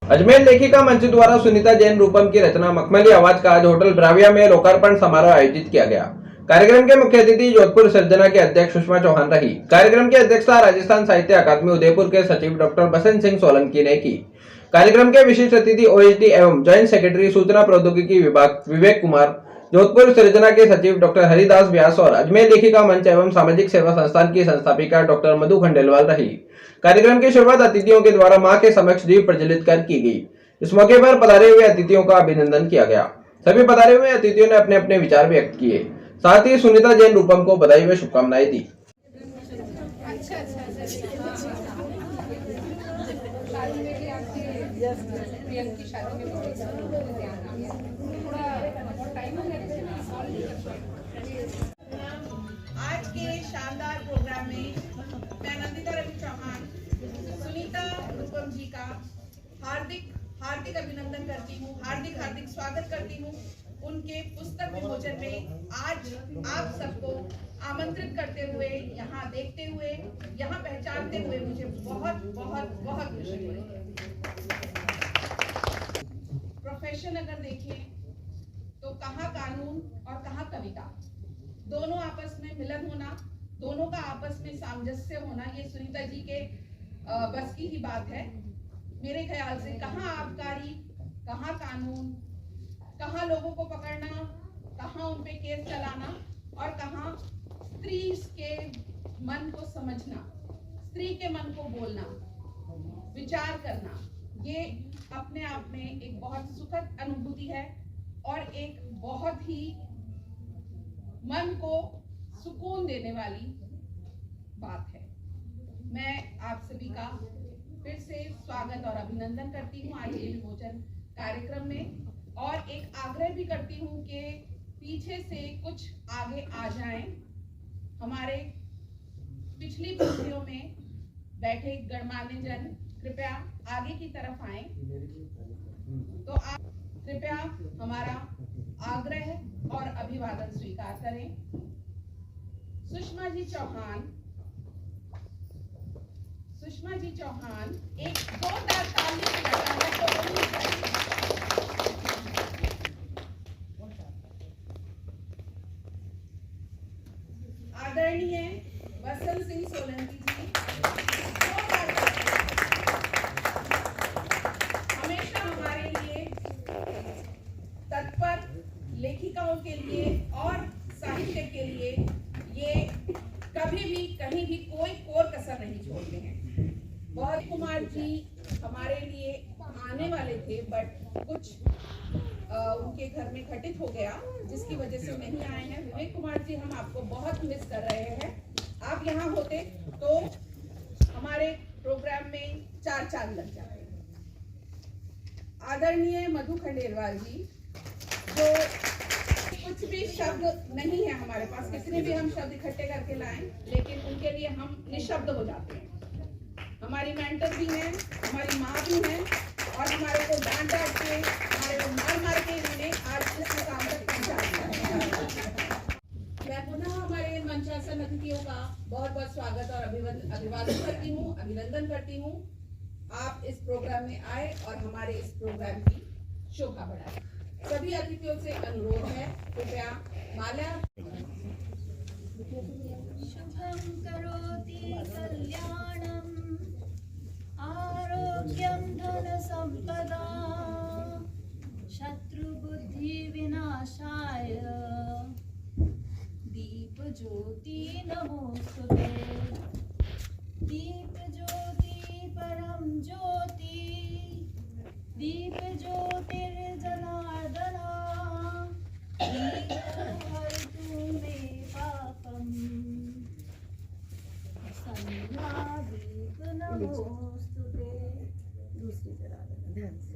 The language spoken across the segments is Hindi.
अजमेर लेखिका मंच द्वारा सुनीता जैन रूपम की रचना मखमली आवाज का आज होटल ब्राविया में लोकार्पण समारोह आयोजित किया गया। कार्यक्रम के मुख्य अतिथि जोधपुर सर्जना के अध्यक्ष सुषमा चौहान रही। कार्यक्रम की अध्यक्षता राजस्थान साहित्य अकादमी उदयपुर के सचिव डॉक्टर बसंत सिंह सोलंकी ने की। कार्यक्रम के विशिष्ट अतिथि ओएसडी एवं ज्वाइंट सेक्रेटरी सूचना प्रौद्योगिकी विभाग विवेक कुमार, जोधपुर सर्जना के सचिव डॉक्टर हरिदास व्यास और अजमेर लेखिका मंच एवं सामाजिक सेवा संस्थान की संस्थापिका डॉक्टर मधु खंडेलवाल रही। कार्यक्रम की शुरुआत अतिथियों के द्वारा मां के समक्ष दीप प्रज्वलित कर की गई। इस मौके पर पधारे हुए अतिथियों का अभिनंदन किया गया। सभी पधारे हुए अतिथियों ने अपने अपने विचार व्यक्त किए। साथ ही सुनीता जैन रूपम को बधाई व शुभकामनाएं दी। आज के शानदार प्रोग्राम में मैं नंदिता रवि चौहान सुनीता रूपम जी का हार्दिक अभिनंदन करती हूँ, हार्दिक स्वागत करती हूँ। उनके पुस्तक विमोचन में आज आप सबको आमंत्रित करते हुए, यहाँ देखते हुए, यहाँ पहचानते हुए मुझे बहुत बहुत बहुत खुशी हो रही है। प्रोफेशन अगर देखें तो कहाँ कानून और कहाँ कविता, दोनों आपस में मिलन होना, दोनों का आपस में सामंजस्य होना, ये सुनीता जी के बस की ही बात है। मेरे ख्याल से कहाँ आबकारी, कहाँ कानून, कहाँ लोगों को पकड़ना, कहाँ उन पे केस चलाना और कहाँ स्त्री के मन को समझना, स्त्री के मन को बोलना, विचार करना, ये अपने आप में एक बहुत सुखद अनुभूति है और एक बहुत ही मन को सुकून देने वाली बात है। मैं आप सभी का फिर से स्वागत और अभिनंदन करती हूँ आज के विमोचन कार्यक्रम में और एक आग्रह भी करती हूँ कि पीछे से कुछ आगे आ जाएं। हमारे पिछली पंक्तियों में बैठे गणमान्य जन कृपया आगे की तरफ आएं। तो आप कृपया हमारा आग्रह और अभिवादन स्वीकार करें। सुषमा जी चौहान एक जोरदार ताली से बजाना तो होनी चाहिए। आदरणीय बसंत सिंह सोलंकी जी हमेशा हमारे लिए तत्पर, लेखिकाओं के लिए और साहित्य के लिए ये कभी भी कहीं भी कोई कोर कसर नहीं छोड़ते हैं। बहुत कुमार जी हमारे लिए आने वाले थे बट कुछ उनके घर में घटित हो गया जिसकी वजह से नहीं आए हैं। विवेक कुमार जी, हम आपको बहुत मिस कर रहे हैं। आप यहाँ होते तो हमारे प्रोग्राम में 4 चांद लग जाते। आदरणीय मधु खंडेलवाल जी, जो कुछ भी शब्द नहीं है हमारे पास, कितने भी हम शब्द इकट्ठे करके लाएं, लेकिन उनके लिए हम निशब्द हो जाते हैं। हमारी मेंटर भी हैं, हमारी माँ भी हैं और हमारे को डांट के, हमारे को मार के इन्होंने आज इस मुकाम तक पहुंचा दिया। मैं पुनः हमारे मंचासन अतिथियों का बहुत बहुत स्वागत और अभिवादन करती हूँ, अभिनंदन करती हूँ। आप इस प्रोग्राम में आए और हमारे इस प्रोग्राम की शोभा बढ़ाए। सभी अतिथियों से अनुरोध है, कृपया माल्या। शुभं करोति कल्याणं आरोग्यं धनसम्पदा शत्रुबुद्धि विनाशाय दीपज्योति नमोस्तुते। दीपज्योति परम ज्योति दीपज्योतिर्जनार्दना हरितु मे पापम् संज्ञादीप नमोस्तुते। दूसरी तरह ध्यान से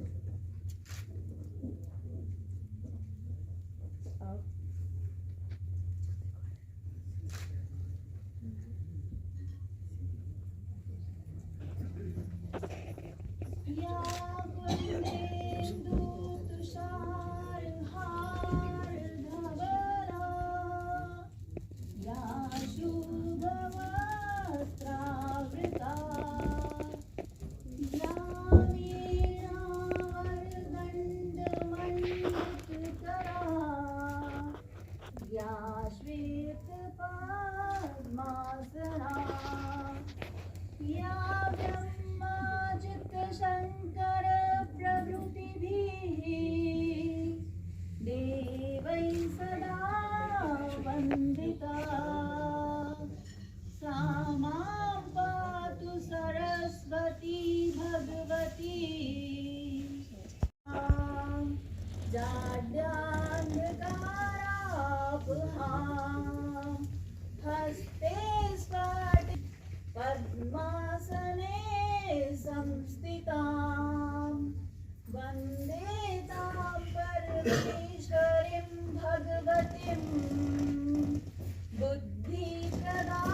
परमेश्वरीं भगवतीं बुद्धिप्रदां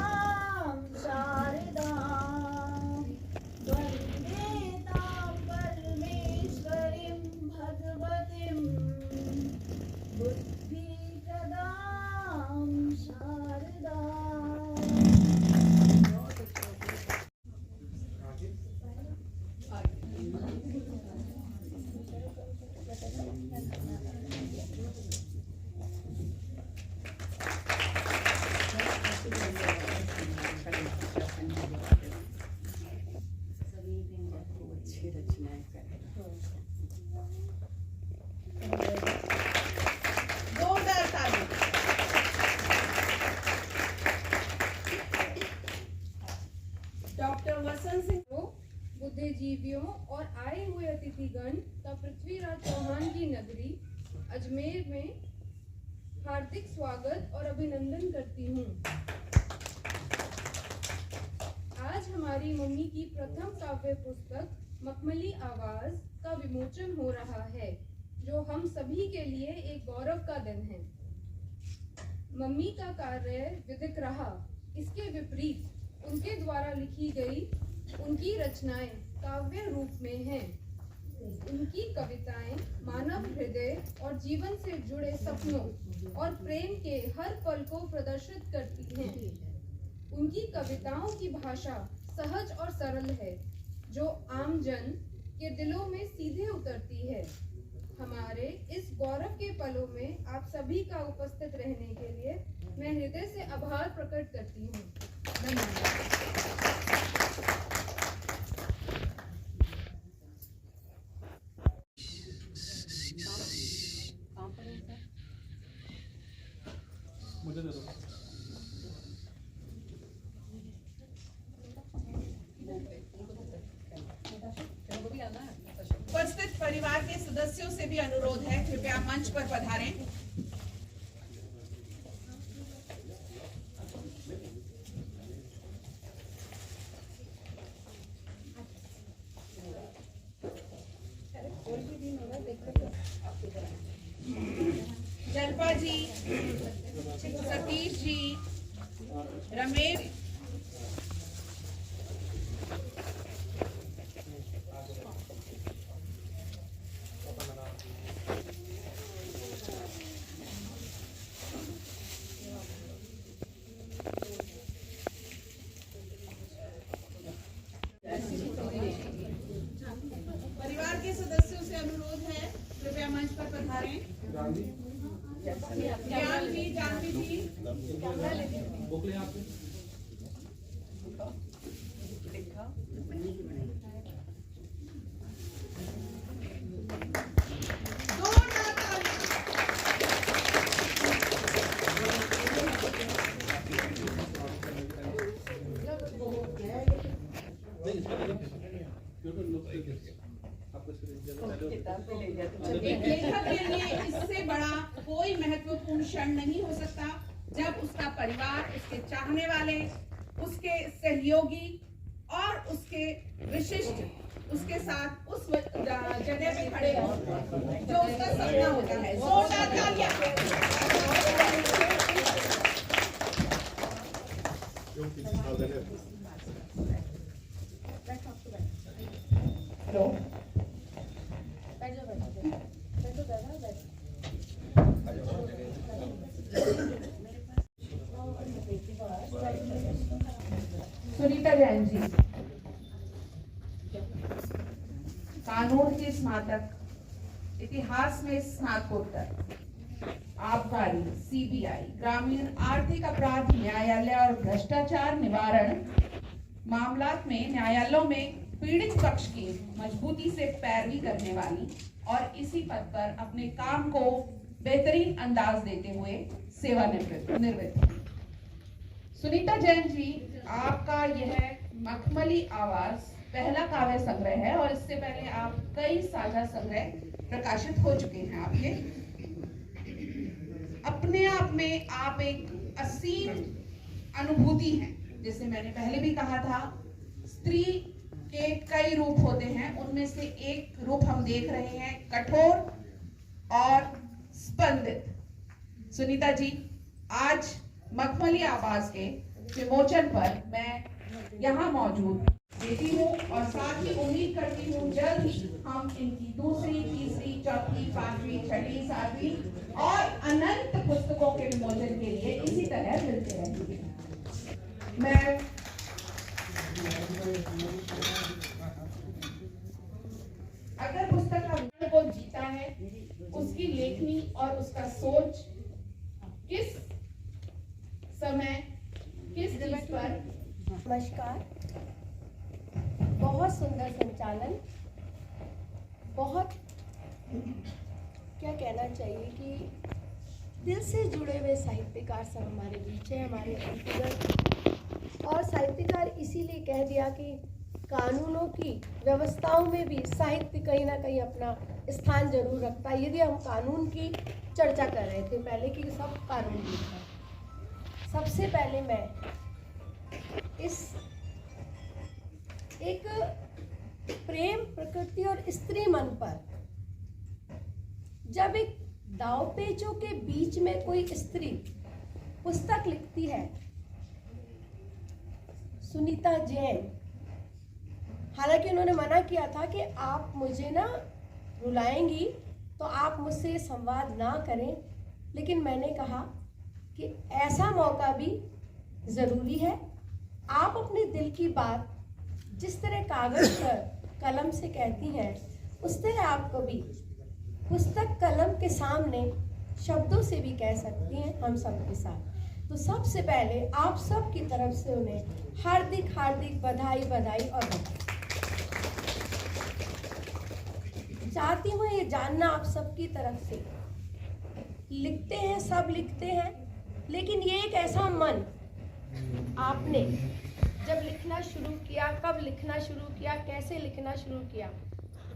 शारदां वन्दे तां परमेश्वरीं भगवतीं बुद्धिप्रदां शारदां। जोरदार ताली। डॉक्टर वसंत सिंह को बुद्धिजीवियों और आए हुए अतिथिगण का पृथ्वीराज चौहान की नगरी अजमेर में हार्दिक स्वागत और अभिनंदन करती हूँ। आज हमारी मम्मी की प्रथम काव्य पुस्तक मखमली आवाज का विमोचन हो रहा है, जो हम सभी के लिए एक गौरव का दिन है। मम्मी का कार्य विधिक रहा, इसके विपरीत उनके द्वारा लिखी गई उनकी रचनाएं काव्य रूप में हैं। उनकी कविताएं मानव हृदय और जीवन से जुड़े सपनों और प्रेम के हर पल को प्रदर्शित करती हैं। उनकी कविताओं की भाषा सहज और सरल है, जो आम जन के दिलों में सीधे उतरती है। हमारे इस गौरव के पलों में आप सभी का उपस्थित रहने के लिए मैं हृदय से आभार प्रकट करती हूँ। उपस्थित परिवार के सदस्यों से भी अनुरोध है, कृपया मंच पर पधारें। जल्पा जी, सतीश जी, रमेश, परिवार के सदस्यों से अनुरोध है, कृपया मंच पर पधारें। जानवी जी, एक लेखक के लिए इससे बड़ा कोई महत्वपूर्ण क्षण नहीं हो सकता, जब उसका परिवार, उसके चाहने वाले, उसके सहयोगी और उसके विशिष्ट उसके साथ उस जगह पे खड़े हो जो उसका सपना होता है। जोरदार तालियां। हेलो, सुनीता जैन जी, कानून के स्नातक, इतिहास में स्नातकोत्तर, आबकारी, सीबीआई, ग्रामीण आर्थिक अपराध न्यायालय और भ्रष्टाचार निवारण मामलात में न्यायालयों में पीड़ित पक्ष की मजबूती से पैरवी करने वाली और इसी पद पर अपने काम को बेहतरीन अंदाज देते हुए सेवानिवृत्त। सुनीता जैन जी, आपका यह मखमली आवाज पहला काव्य संग्रह है और इससे पहले आप कई साझा संग्रह प्रकाशित हो चुके हैं। आपके अपने आप में आप एक असीम अनुभूति हैं। जैसे मैंने पहले भी कहा था, स्त्री के कई रूप होते हैं, उनमें से एक रूप हम देख रहे हैं, कठोर और स्पंदित। सुनीता जी, आज मखमली आवाज के विमोचन पर मैं यहाँ मौजूद देती हूँ और साथ ही उम्मीद करती हूँ जल्द हम इनकी दूसरी, तीसरी, चौथी, पांचवी, छठी, सातवीं और अनंत पुस्तकों के विमोचन के लिए इसी तरह मिलते रहेंगे। मैं अगर पुस्तक का को जीता है, उसकी लेखनी और उसका सोच किस समय किस चीज पर। नमस्कार। बहुत सुंदर संचालन, बहुत क्या कहना चाहिए कि दिल से जुड़े हुए साहित्यकार सब हमारे बीच है, हमारे अंतर्गत। और साहित्यकार इसीलिए कह दिया कि कानूनों की व्यवस्थाओं में भी साहित्य कहीं ना कहीं अपना स्थान जरूर रखता है। यदि हम कानून की चर्चा कर रहे थे पहले कि सब कानून लिखा है, सबसे पहले मैं इस एक प्रेम, प्रकृति और स्त्री मन पर जब एक दाव पेचों के बीच में कोई स्त्री पुस्तक लिखती है, सुनीता जैन, हालांकि उन्होंने मना किया था कि आप मुझे ना रुलाएंगी तो आप मुझसे संवाद ना करें, लेकिन मैंने कहा कि ऐसा मौका भी ज़रूरी है। आप अपने दिल की बात जिस तरह कागज पर कलम से कहती हैं, उस तरह आप कभी पुस्तक कलम के सामने शब्दों से भी कह सकती हैं हम सबके साथ। तो सबसे पहले आप सब की तरफ से उन्हें हार्दिक हार्दिक बधाई बधाई और बधाई। चाहती हूँ ये जानना आप सबकी तरफ से, लिखते हैं सब लिखते हैं, लेकिन ये एक ऐसा मन आपने जब लिखना शुरू किया, कब लिखना शुरू किया, कैसे लिखना शुरू किया,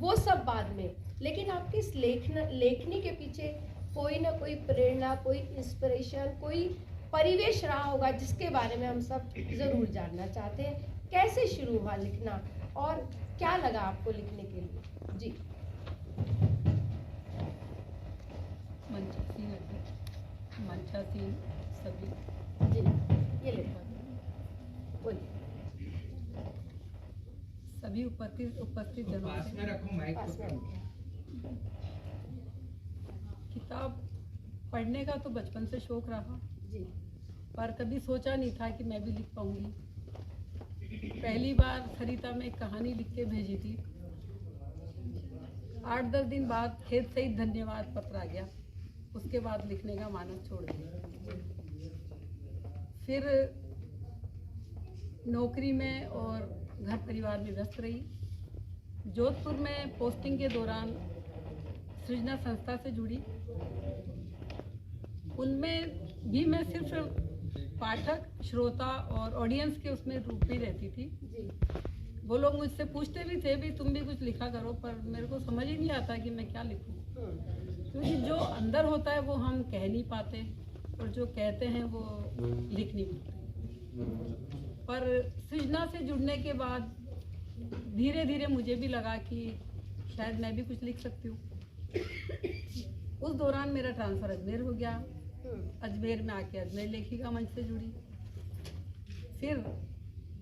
वो सब बाद में, लेकिन आपकी इस लेखनी के पीछे कोई ना कोई प्रेरणा, कोई इंस्पिरेशन, कोई परिवेश रहा होगा जिसके बारे में हम सब ज़रूर जानना चाहते हैं। कैसे शुरू हुआ लिखना और क्या लगा आपको लिखने के लिए? जी मंचासीन सभी जी, ये लिखा बोलिए। सभी उपस्थित जनों पास में रखो माइक पास में रखो। किताब पढ़ने का तो बचपन से शौक रहा, जी पर कभी सोचा नहीं था कि मैं भी लिख पाऊंगी। पहली बार सरिता में एक कहानी लिख के भेजी थी, 8-10 दिन बाद खेत से ही धन्यवाद पत्र आ गया। उसके बाद लिखने का मानस छोड़ दिया। फिर नौकरी में और घर परिवार में व्यस्त रही। जोधपुर में पोस्टिंग के दौरान सृजना संस्था से जुड़ी। उनमें भी मैं सिर्फ पाठक, श्रोता और ऑडियंस के उसमें रूप में रहती थी। जी वो लोग मुझसे पूछते भी थे भी तुम भी कुछ लिखा करो, पर मेरे को समझ ही नहीं आता कि मैं क्या लिखूं, क्योंकि जो अंदर होता है वो हम कह नहीं पाते और जो कहते हैं वो लिख नहीं पाते। पर सृजना से जुड़ने के बाद धीरे धीरे मुझे भी लगा कि शायद मैं भी कुछ लिख सकती हूँ। उस दौरान मेरा ट्रांसफ़र अजमेर हो गया। अजमेर में आके अजमेर लेखिका मंच से जुड़ी। फिर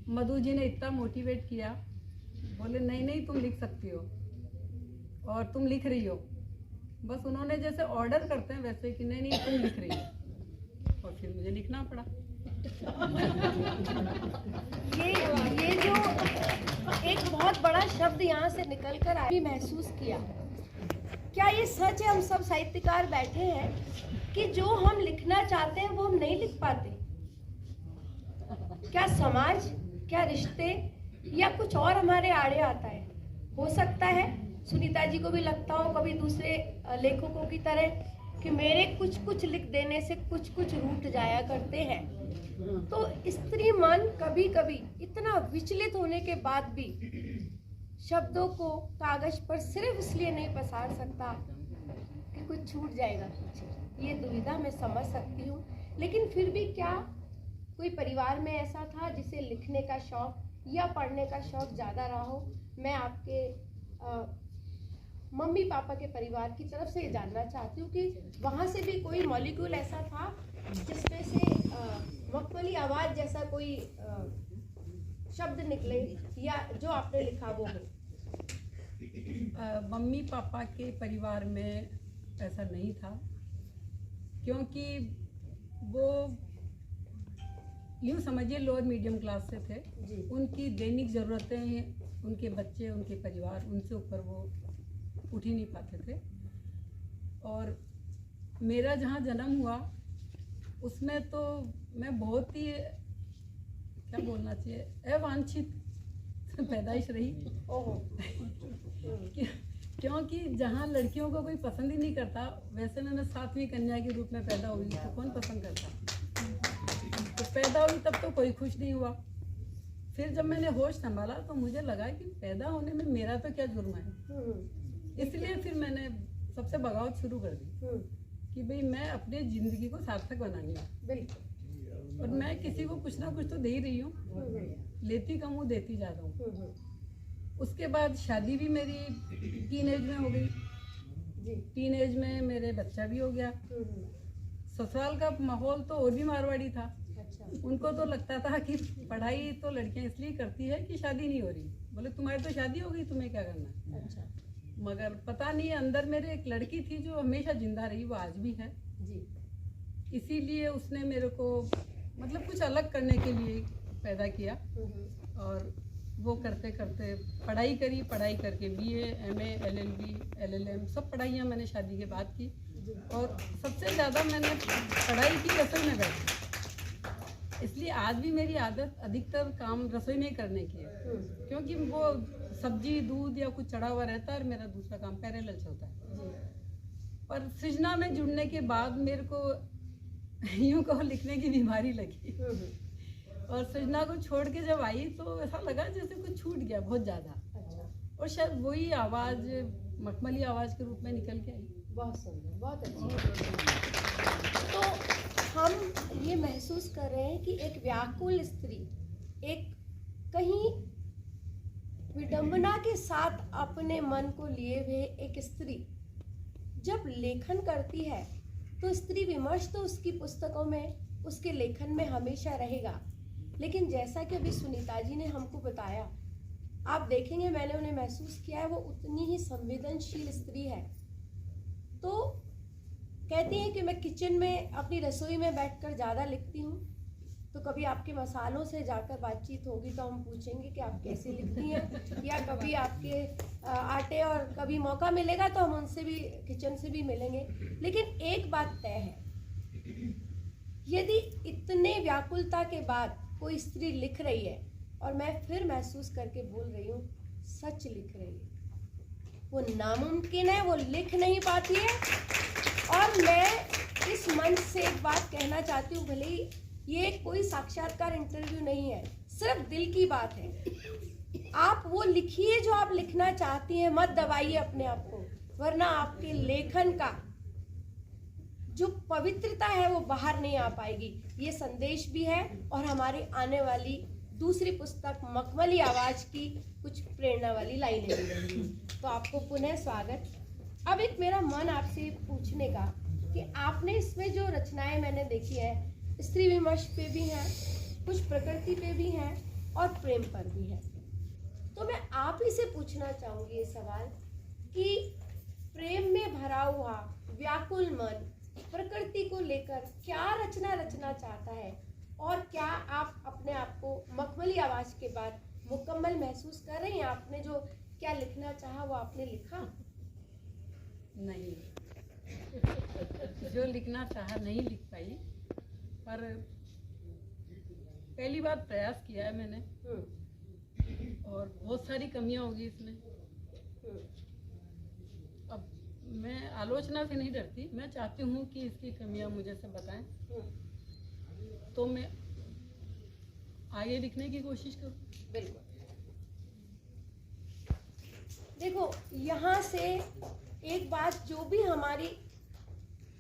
मधु जी ने इतना मोटिवेट किया, बोले नहीं नहीं तुम लिख सकती हो और तुम लिख रही हो। बस उन्होंने जैसे ऑर्डर करते हैं वैसे कि नहीं नहीं तुम लिख रही हो, और फिर मुझे लिखना पड़ा। ये जो एक बहुत बड़ा शब्द यहाँ से निकल कर आया, महसूस किया, क्या ये सच है हम सब साहित्यकार बैठे हैं कि जो हम लिखना चाहते हैं वो हम नहीं लिख पाते? क्या समाज, क्या रिश्ते या कुछ और हमारे आड़े आता है? हो सकता है सुनीता जी को भी लगता हो कभी दूसरे लेखकों की तरह कि मेरे कुछ लिख देने से कुछ रूठ जाया करते हैं। तो स्त्री मन कभी कभी इतना विचलित होने के बाद भी शब्दों को कागज पर सिर्फ इसलिए नहीं पसार सकता कि कुछ छूट जाएगा पीछे। ये दुविधा मैं समझ सकती हूँ, लेकिन फिर भी क्या कोई परिवार में ऐसा था जिसे लिखने का शौक या पढ़ने का शौक ज़्यादा रहा हो? मैं आपके मम्मी पापा के परिवार की तरफ से ये जानना चाहती हूँ कि वहाँ से भी कोई मॉलिक्यूल ऐसा था जिसमें से मखमली आवाज़ जैसा कोई शब्द निकले या जो आपने लिखा वो हो। मम्मी पापा के परिवार में ऐसा नहीं था, क्योंकि वो यूँ समझिए लोअर मीडियम क्लास से थे। जी। उनकी दैनिक ज़रूरतें, उनके बच्चे, उनके परिवार, उनसे ऊपर वो उठ ही नहीं पाते थे। और मेरा जहाँ जन्म हुआ उसमें तो मैं बहुत ही, क्या बोलना चाहिए, अवांछित पैदाइश रही। ओहो। क्योंकि जहाँ लड़कियों को कोई पसंद ही नहीं करता, वैसे में मैं 7वीं कन्या के रूप में पैदा हुई, तो कौन पसंद करता। तो पैदा हुई तब तो कोई खुश नहीं हुआ। फिर जब मैंने होश संभाला तो मुझे लगा कि पैदा होने में मेरा तो क्या जुर्म है। इसलिए फिर मैंने सबसे बगावत शुरू कर दी कि भाई मैं अपनी ज़िंदगी को सार्थक बनानी है। बिल्कुल। और मैं किसी को कुछ ना कुछ तो दे ही रही हूँ, लेती कम हूँ देती ज़्यादा हूँ। उसके बाद शादी भी मेरी टीन एज में हो गई। जी। टीन एज में मेरे बच्चा भी हो गया। ससुराल का माहौल तो और भी मारवाड़ी था। अच्छा। उनको तो लगता था कि पढ़ाई तो लड़कियां इसलिए करती है कि शादी नहीं हो रही। बोले तुम्हारी तो शादी हो गई, तुम्हें क्या करना है। अच्छा। मगर पता नहीं, अंदर मेरे एक लड़की थी जो हमेशा जिंदा रही, वो आज भी है। जी। इसीलिए उसने मेरे को मतलब कुछ अलग करने के लिए पैदा किया। और वो करते करते पढ़ाई करी, पढ़ाई करके BA, MA, LLB, LLM सब पढ़ाइयाँ मैंने शादी के बाद की। और सबसे ज़्यादा मैंने पढ़ाई की रसोई में बैठी। इसलिए आज भी मेरी आदत अधिकतर काम रसोई में ही करने की है, क्योंकि वो सब्जी दूध या कुछ चढ़ा हुआ रहता है और मेरा दूसरा काम पैरेलल चलता है। पर सृजना में जुड़ने के बाद मेरे को यूँ कहो लिखने की बीमारी लगी। और सृजना को छोड़ के जब आई तो ऐसा लगा जैसे कुछ छूट गया बहुत ज़्यादा। अच्छा। और शायद वही आवाज़ मखमली आवाज़ के रूप में निकल के आई। बहुत सुंदर, बहुत अच्छी। तो हम ये महसूस कर रहे हैं कि एक व्याकुल स्त्री, एक कहीं विडंबना के साथ अपने मन को लिए हुए एक स्त्री जब लेखन करती है तो स्त्री विमर्श तो उसकी पुस्तकों में, उसके लेखन में हमेशा रहेगा। लेकिन जैसा कि अभी सुनीता जी ने हमको बताया, आप देखेंगे, मैंने उन्हें महसूस किया है, वो उतनी ही संवेदनशील स्त्री है। तो कहती हैं कि मैं किचन में अपनी रसोई में बैठकर ज़्यादा लिखती हूँ। तो कभी आपके मसालों से जाकर बातचीत होगी तो हम पूछेंगे कि आप कैसे लिखती हैं, या कभी आपके आटे, और कभी मौका मिलेगा तो हम उनसे भी, किचन से भी मिलेंगे। लेकिन एक बात तय है, यदि इतने व्याकुलता के बाद कोई स्त्री लिख रही है, और मैं फिर महसूस करके बोल रही हूँ, सच लिख रही है, वो नामुमकिन है, वो लिख नहीं पाती है। और मैं इस मंच से एक बात कहना चाहती हूँ, भले ही ये कोई साक्षात्कार इंटरव्यू नहीं है, सिर्फ दिल की बात है। आप वो लिखिए जो आप लिखना चाहती हैं, मत दबाइए अपने आप को, वरना आपके लेखन का जो पवित्रता है वो बाहर नहीं आ पाएगी। ये संदेश भी है, और हमारी आने वाली दूसरी पुस्तक मखमली आवाज़ की कुछ प्रेरणा वाली लाइनें भी रहेंगी। तो आपको पुनः स्वागत। अब एक मेरा मन आपसे पूछने का कि आपने इसमें जो रचनाएं मैंने देखी है, स्त्री विमर्श पे भी हैं, कुछ प्रकृति पे भी हैं, और प्रेम पर भी है। तो मैं आप ही से पूछना चाहूँगी ये सवाल कि प्रेम में भरा हुआ व्याकुल मन प्रकृति को लेकर क्या रचना रचना चाहता है, और क्या आप अपने आप को मखमली आवाज़ के बाद मुकम्मल महसूस कर रही हैं? आपने जो क्या लिखना चाहा वो आपने लिखा? नहीं, जो लिखना चाहा नहीं लिख पाई, पर पहली बार प्रयास किया है मैंने, और बहुत सारी कमियां होगी इसमें। अब मैं आलोचना से नहीं डरती, मैं चाहती हूँ कि इसकी कमियां मुझे से बताएं, तो मैं आगे लिखने की कोशिश करूँ। बिल्कुल। देखो, यहाँ से एक बात, जो भी हमारी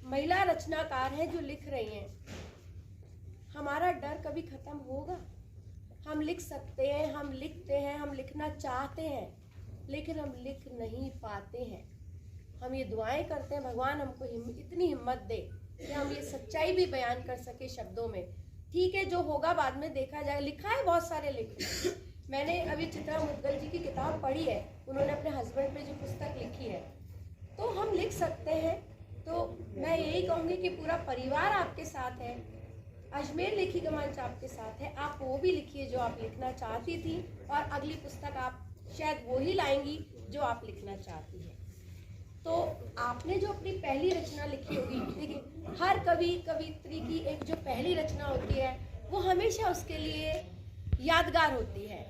महिला रचनाकार हैं जो लिख रही हैं, हमारा डर कभी खत्म होगा? हम लिख सकते हैं, हम लिखते हैं, हम लिखना चाहते हैं, लेकिन हम लिख नहीं पाते हैं। हम ये दुआएं करते हैं भगवान हमको इतनी हिम्मत दे कि हम ये सच्चाई भी बयान कर सके शब्दों में। ठीक है, जो होगा बाद में देखा जाए। लिखा है बहुत सारे लेखक, मैंने अभी चित्रा मुद्गल जी की किताब पढ़ी है, उन्होंने अपने हस्बैंड पे जो पुस्तक लिखी है, तो हम लिख सकते हैं। तो मैं यही कहूँगी कि पूरा परिवार आपके साथ है, अजमेर लेखिका मंच आपके साथ है। आप वो भी लिखिए जो आप लिखना चाहती थी, और अगली पुस्तक आप शायद वो ही लाएंगी जो आप लिखना चाहती हैं। तो आपने जो अपनी पहली रचना लिखी होगी, देखिए हर कवित्री की एक जो पहली रचना होती है वो हमेशा उसके लिए यादगार होती है,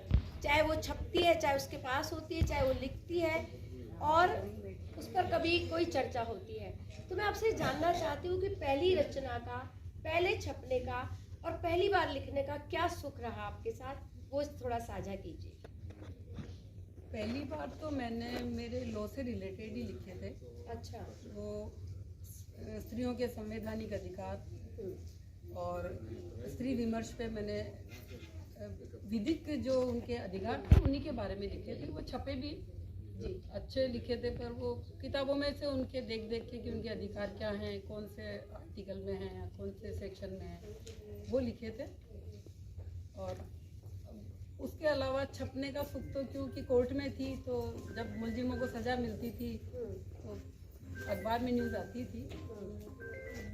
चाहे वो छपती है, चाहे उसके पास होती है, चाहे वो लिखती है और उस पर कभी कोई चर्चा होती है। तो मैं आपसे जानना चाहती हूँ कि पहली रचना का, पहले छपने का और पहली बार लिखने का क्या सुख रहा आपके साथ, वो थोड़ा साझा कीजिए। पहली बार तो मैंने मेरे लॉ से रिलेटेड ही लिखे थे। अच्छा। वो स्त्रियों के संवैधानिक अधिकार और स्त्री विमर्श पे मैंने विधिक जो उनके अधिकार थे उन्हीं के बारे में लिखे थे। वो छपे भी जी अच्छे लिखे थे, पर वो किताबों में से उनके देख देख के कि उनके अधिकार क्या हैं, कौन से आर्टिकल में हैं या कौन से सेक्शन में हैं, वो लिखे थे। और उसके अलावा छपने का सुख तो क्योंकि कोर्ट में थी, तो जब मुलजिमों को सज़ा मिलती थी तो अखबार में न्यूज़ आती थी।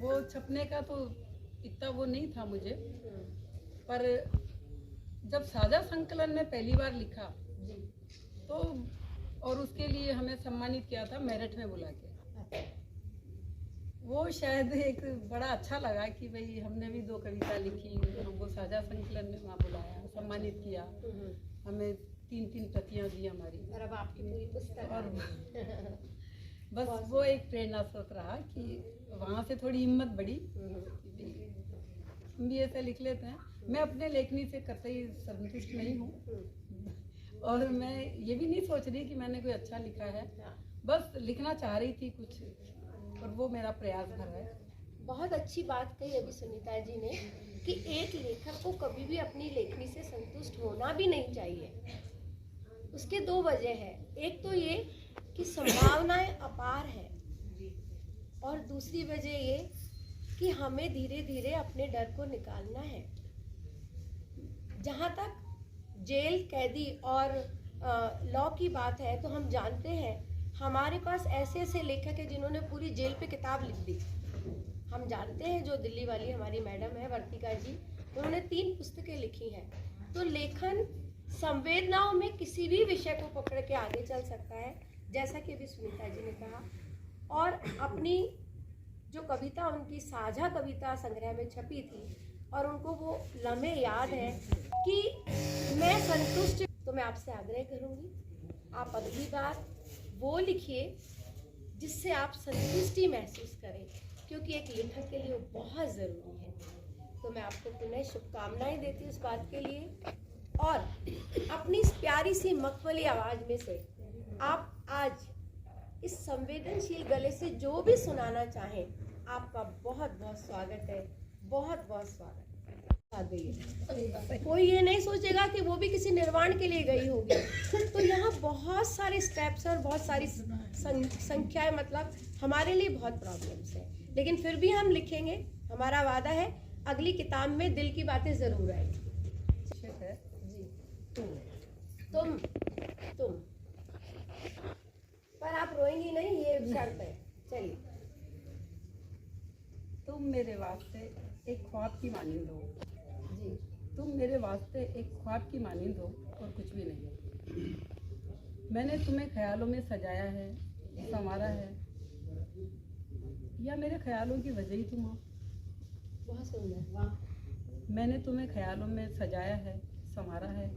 वो छपने का तो इतना वो नहीं था मुझे, पर जब साझा संकलन में पहली बार लिखा तो, और उसके लिए हमें सम्मानित किया था मेरठ में बुला के, वो शायद एक बड़ा अच्छा लगा कि भाई हमने भी 2 कविता लिखी, हमको साझा संकलन में वहाँ बुलाया, सम्मानित किया, हमें 3-3 प्रतियाँ दी हमारी, और अब आपकी पूरी पुस्तक। और बस वो एक प्रेरणा स्रोत रहा कि वहाँ से थोड़ी हिम्मत बढ़ी, हम भी ऐसे लिख लेते हैं। मैं अपने लेखनी से कतई संतुष्ट नहीं हूँ और मैं ये भी नहीं सोच रही कि मैंने कोई अच्छा लिखा है, बस लिखना चाह रही थी कुछ और वो मेरा प्रयास भर है। बहुत अच्छी बात कही अभी सुनीता जी ने कि एक लेखक को कभी भी अपनी लेखनी से संतुष्ट होना भी नहीं चाहिए। उसके 2 वजह है, एक तो ये कि संभावनाएं अपार है और दूसरी वजह ये कि हमें धीरे धीरे अपने डर को निकालना है। जहाँ तक जेल, कैदी और लॉ की बात है तो हम जानते हैं हमारे पास ऐसे ऐसे लेखक हैं जिन्होंने पूरी जेल पे किताब लिख दी। हम जानते हैं जो दिल्ली वाली हमारी मैडम है वर्तिका जी, उन्होंने 3 पुस्तकें लिखी हैं। तो लेखन संवेदनाओं में किसी भी विषय को पकड़ के आगे चल सकता है, जैसा कि अभी सुनीता जी ने कहा। और अपनी जो कविता उनकी साझा कविता संग्रह में छपी थी और उनको वो लम्हे याद है कि मैं संतुष्ट, तो मैं आपसे आग्रह करूँगी आप अगली बार वो लिखिए जिससे आप संतुष्टि महसूस करें, क्योंकि एक लेखक के लिए वो बहुत ज़रूरी है। तो मैं आपको पुनः शुभकामनाएं देती हूँ इस बात के लिए। और अपनी इस प्यारी सी मखमली आवाज़ में से आप आज इस संवेदनशील गले से जो भी सुनाना चाहें, आपका बहुत बहुत स्वागत है, बहुत बहुत स्वागत है। कोई ये नहीं सोचेगा कि वो भी किसी निर्वाण के लिए गई होगी। तो यहाँ बहुत सारे स्टेप्स और बहुत सारी संख्याएं, मतलब हमारे लिए बहुत प्रॉब्लम्स है, लेकिन फिर भी हम लिखेंगे। हमारा वादा है अगली किताब में दिल की बातें ज़रूर आएगी। जी, तुम पर आप रोएंगी नहीं, ये शर्त है। चलिए। तुम मेरे वास्ते एक ख्वाब की मानिंद हो जी, तुम मेरे वास्ते एक ख्वाब की मानिंद हो और कुछ भी नहीं। मैंने तुम्हें ख्यालों में सजाया है, संवारा है, या मेरे ख्यालों की वजह ही तुम हो। बहुत सुंदर, वाह। मैंने तुम्हें ख्यालों में सजाया है, संवारा है,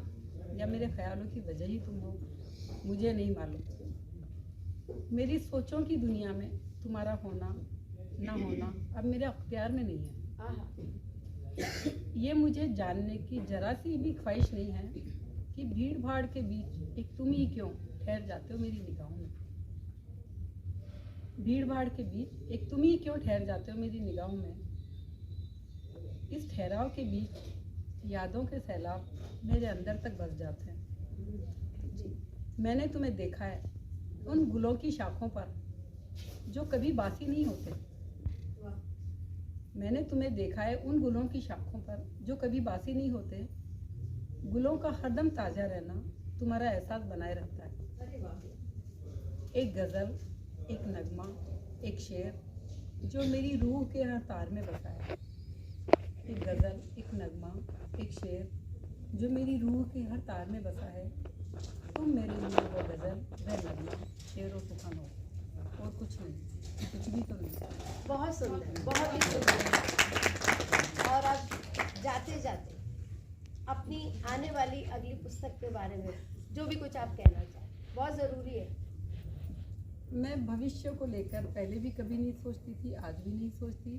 या मेरे ख्यालों की वजह ही तुम हो, मुझे नहीं मालूम। मेरी सोचों की दुनिया में तुम्हारा होना ना होना अब मेरे अख्तियार में नहीं है। ये मुझे जानने की जरा सी भी ख्वाहिश नहीं है कि भीड़ भाड़ के बीच एक तुम ही क्यों ठहर जाते हो मेरी निगाहों में। भीड़ भाड़ के बीच एक तुम ही क्यों ठहर जाते हो मेरी निगाहों में। इस ठहराव के बीच यादों के सैलाब मेरे अंदर तक बस जाते हैं। मैंने तुम्हें देखा है उन गुलों की शाखों पर जो कभी बासी नहीं होते। मैंने तुम्हें देखा है उन गुलों की शाखों पर जो कभी बासी नहीं होते। गुलों का हरदम ताजा रहना तुम्हारा एहसास बनाए रहता है। एक गजल, एक नगमा, एक शेर जो मेरी रूह के हर तार में बसा है। एक गजल, एक नगमा, एक शेर जो मेरी रूह के हर तार में बसा है। तुम मेरे लिए वो गजल, वह नगमा, शेर और तूफान हो, और कुछ नहीं, कुछ भी तो नहीं। बहुत सुंदर, बहुत ही सुंदर। और अब जाते जाते अपनी आने वाली अगली पुस्तक के बारे में जो भी कुछ आप कहना चाहें, बहुत ज़रूरी है। मैं भविष्य को लेकर पहले भी कभी नहीं सोचती थी, आज भी नहीं सोचती।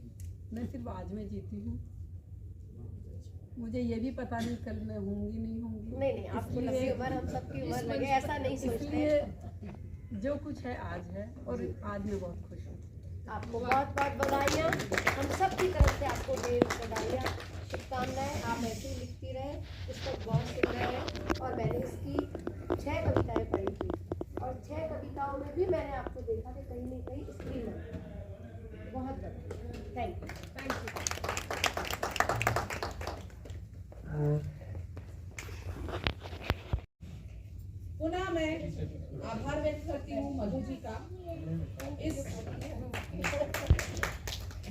मैं सिर्फ आज में जीती हूँ। मुझे ये भी पता नहीं कल मैं होंगी नहीं होंगी। नहीं, आपको लंबी उम्र, हम सबकी उम्र लगे, ऐसा नहीं सोचते। इसलिए जो कुछ है आज है, और आज मैं बहुत खुश हूँ। आपको बहुत बहुत बधाइयाँ, हम सब की तरफ से आपको ढेर बधाइयाँ, शुभकामनाएं। आप ऐसे ही लिखती रहे, पुस्तक बहुत सुंदर है। और मैंने इसकी 6 कविताएं पढ़ी थी, और 6 कविताओं में भी मैंने आपको देखा कि कहीं न कहीं स्त्री में बहुत बधाई। Thank you. पुनः मैं आभार व्यक्त करती हूँ मधु जी का, इस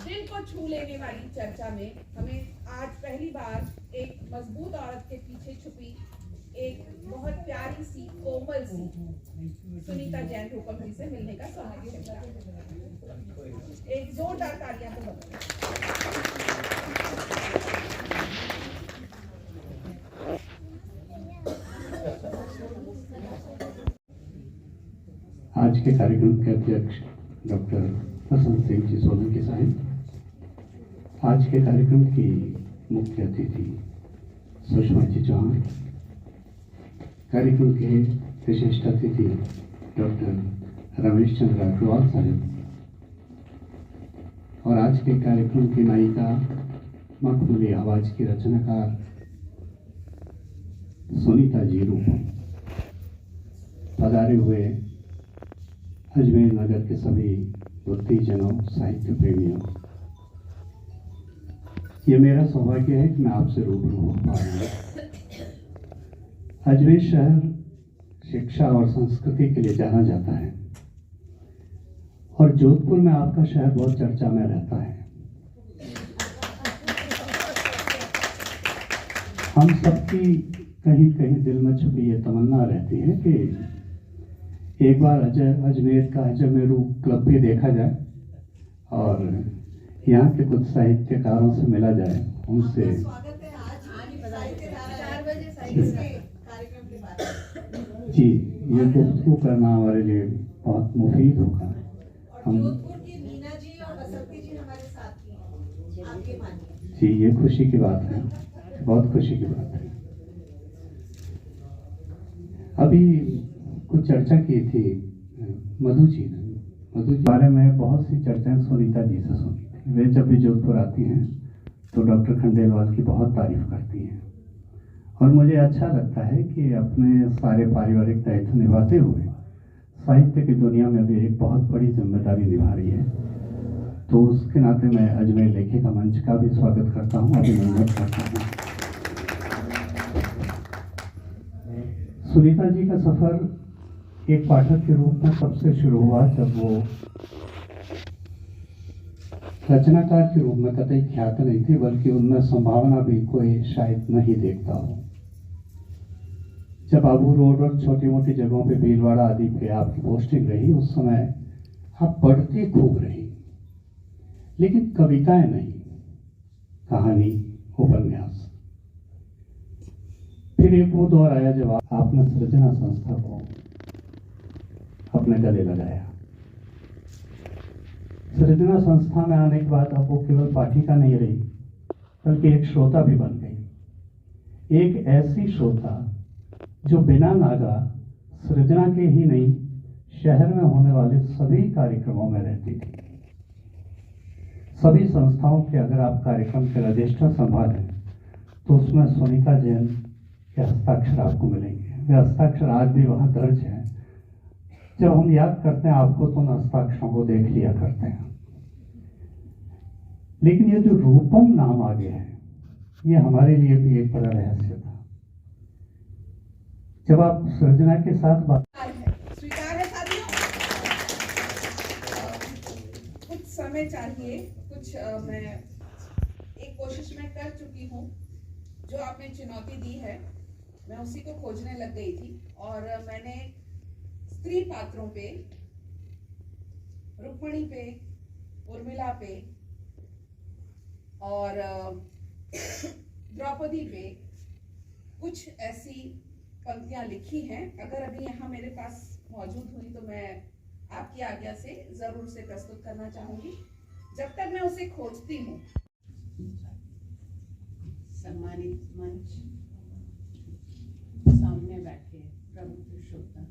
दिल को छू लेने वाली चर्चा में हमें आज पहली बार एक मजबूत औरत के पीछे छुपी एक बहुत प्यारी सी, कोमल सी सुनीता जैन रूपम जी से मिलने का सौभाग्य मिला। एक जोरदार तालियां तो बजाएं। आज के कार्यक्रम के अध्यक्ष डॉक्टर बसंत सिंह जी सोलंकी साहब, आज के कार्यक्रम की मुख्य अतिथि सुषमा जी चौहान, कार्यक्रम के विशिष्ट अतिथि डॉक्टर रमेश चंद्र अग्रवाल साहब, और आज के कार्यक्रम की नायिका मखमली आवाज की रचनाकार सुनीता जी रूपम, पधारे हुए अजमेर नगर के सभी बुद्धिजनों, साहित्य प्रेमियों, ये मेरा सौभाग्य है कि मैं आपसे रूबरू हो पा रहा हूँ। अजमेर शहर शिक्षा और संस्कृति के लिए जाना जाता है, और जोधपुर में आपका शहर बहुत चर्चा में रहता है। हम सबकी कहीं कहीं दिल में छुपी ये तमन्ना रहती है कि एक बार अजमेर का अजमेरू क्लब भी देखा जाए, और यहाँ के कुछ साहित्यकारों से मिला जाए, उनसे जी, ये गुफ्तगू करना हमारे लिए बहुत मुफीद होगा। हम जी, ये खुशी की बात है, बहुत खुशी की बात है। अभी कुछ चर्चा की थी मधु जी के बारे में, बहुत सी चर्चाएं सुनीता जी से सुनी थी। वे जब भी जोधपुर आती हैं तो डॉक्टर खंडेलवाल की बहुत तारीफ करती हैं, और मुझे अच्छा लगता है कि अपने सारे पारिवारिक दायित्व निभाते हुए साहित्य की दुनिया में भी एक बहुत बड़ी जिम्मेदारी निभा रही है। तो उसके नाते मैं अजमेर लेखिका मंच का भी स्वागत करता हूँ, अभिनंदन करता हूँ। सुनीता जी का सफर एक पाठक के रूप में सबसे शुरू हुआ जब वो रचनाकार के रूप में कतई ख्यात नहीं थी, बल्कि उनमें संभावना भी कोई शायद नहीं देखता हो। जब आबू रोड और छोटी मोटी जगहों पे भीलवाड़ा आदि पे आपकी पोस्टिंग रही, उस समय आप पढ़ती खूब रही, लेकिन कविताएं नहीं, कहानी, उपन्यास। फिर एक वो दौर आया जब आपने सृजना संस्था को अपने गले लगाया। सृजना संस्था में आने के बाद अब वो केवल पाठिका नहीं रही, बल्कि एक श्रोता भी बन गई। एक ऐसी श्रोता जो बिना नागा सृजना के ही नहीं, शहर में होने वाले सभी कार्यक्रमों में रहती थी। सभी संस्थाओं के अगर आप कार्यक्रम के रजिस्टर संभालें तो उसमें सुनीता जैन के हस्ताक्षर आपको मिलेंगे। वे हस्ताक्षर आज भी वहाँ दर्ज हैं। जब हम याद करते हैं आपको तो उन हस्ताक्षरों को देख लिया करते हैं, लेकिन ये जो रूपम नाम आगे है ये हमारे लिए भी एक बड़ा रहस्य था। जब आप सृजना के साथ बात स्वीकार है साथियों। कुछ समय चाहिए, कुछ मैं एक कोशिश मैं कर चुकी हूँ। जो आपने चुनौती दी है मैं उसी को खोजने लग गई थी और मैंने स्त्री पात्रों पे, रुक्मिणी पे, उर्मिला पे और द्रौपदी पे कुछ ऐसी पंक्तियां लिखी हैं। अगर अभी यहाँ मेरे पास मौजूद हुई तो मैं आपकी आज्ञा से जरूर से प्रस्तुत करना चाहूंगी। जब तक मैं उसे खोजती हूँ। सम्मानित मंच, सामने बैठे प्रभु पुरुषोत्तम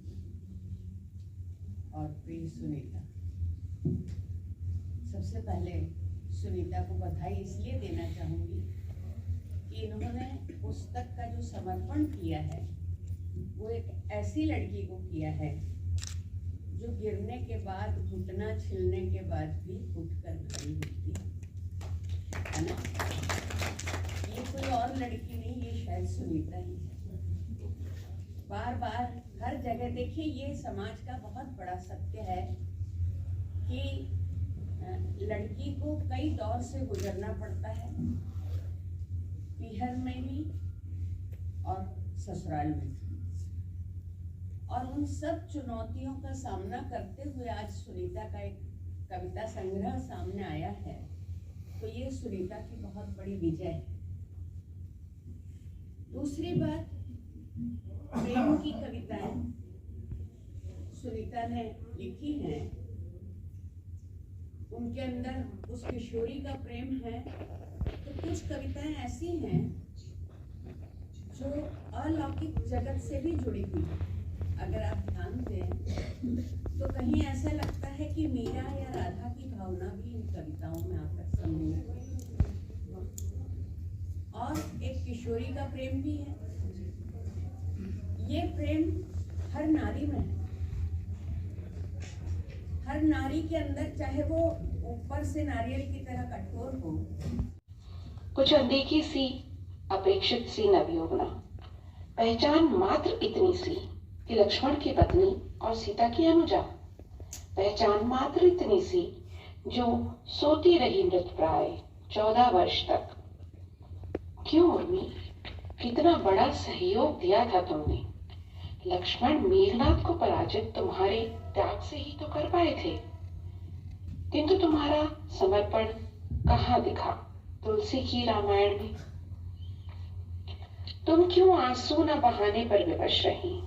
और प्रिय सुनीता, सबसे पहले सुनीता को बधाई इसलिए देना चाहूंगी कि इन्होंने पुस्तक का जो समर्पण किया है वो एक ऐसी लड़की को किया है जो गिरने के बाद, घुटना छिलने के बाद भी उठकर खड़ी होती है ना। ये कोई और लड़की नहीं, ये शायद सुनीता ही है। बार बार हर जगह देखिए, ये समाज का बहुत बड़ा सत्य है कि लड़की को कई दौर से गुजरना पड़ता है, पीहर में भी और ससुराल में भी। और उन सब चुनौतियों का सामना करते हुए आज सुनीता का एक कविता संग्रह सामने आया है, तो ये सुनीता की बहुत बड़ी विजय है। दूसरी बात, प्रेम की कविताएं सुनीता ने लिखी हैं, उनके अंदर उस किशोरी का प्रेम है। तो कुछ कविताएं ऐसी हैं जो अलौकिक जगत से भी जुड़ी हुई है। अगर आप ध्यान दें तो कहीं ऐसा लगता है कि मीरा या राधा की भावना भी इन कविताओं में आकर सम्मिलित है। और एक किशोरी का प्रेम भी है। ये प्रेम हर नारी में है। हर नारी के अंदर, चाहे वो ऊपर से नारियल की तरह कठोर हो, कुछ अनदेखी सी, अपेक्षित सी नवयोगना, पहचान मात्र इतनी सी कि लक्ष्मण की पत्नी और सीता की अनुजा, पहचान मात्र इतनी सी जो सोती रही मृतप्राय 14 वर्ष तक। क्यों उर्मी, कितना बड़ा सहयोग दिया था तुमने। लक्ष्मण मेघनाथ को पराजित तुम्हारे त्याग से ही तो कर पाए थे, किंतु तुम्हारा समर्पण कहाँ दिखा तुलसी की रामायण में। तुम क्यों आंसू न बहाने पर विवश रही,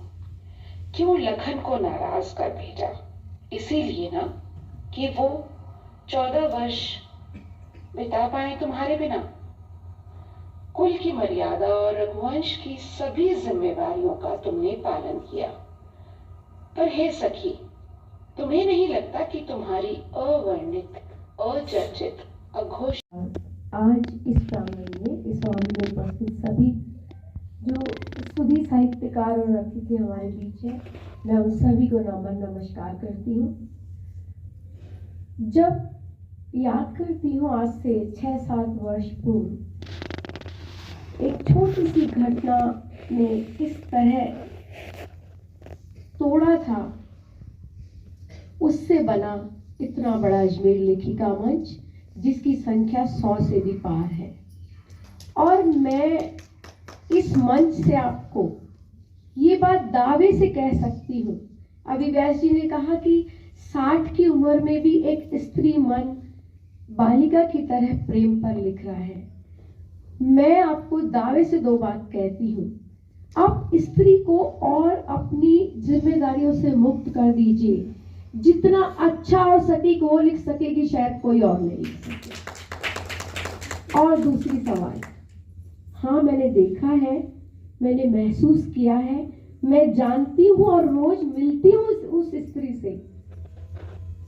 क्यों लखन को नाराज कर भेजा। इसीलिए ना कि वो 14 वर्ष बिता पाए तुम्हारे बिना। कुल की मर्यादा और रघुवंश की सभी जिम्मेवारियों का तुमने पालन किया। पर हे सखी, तुम्हें नहीं लगता कि तुम्हारी अवर्णित, अचर्चित, अघोष आज इस प्रांगण में, इस हॉल में उपस्थित सभी जो सुधी साहित्यकार और अतिथि हमारे बीच है, मैं उन सभी को नमन नमस्कार करती हूँ। जब याद करती हूँ आज से 6-7 वर्ष पूर्व एक छोटी सी घटना ने किस तरह तोड़ा था, उससे बना इतना बड़ा अजमेर लेखिका मंच जिसकी संख्या 100 से भी पार है। और मैं इस मंच से आपको ये बात दावे से कह सकती हूँ, अभी व्यास जी ने कहा कि 60 की उम्र में भी एक स्त्री मन बालिका की तरह प्रेम पर लिख रहा है। मैं आपको दावे से 2 बात कहती हूँ, आप स्त्री को और अपनी जिम्मेदारियों से मुक्त कर दीजिए। जितना अच्छा और सटीक वो लिख सकेगी शायद कोई और नहीं लिख सके। और दूसरी सवाल, हाँ मैंने देखा है, मैंने महसूस किया है, मैं जानती हूँ और रोज मिलती हूँ उस स्त्री से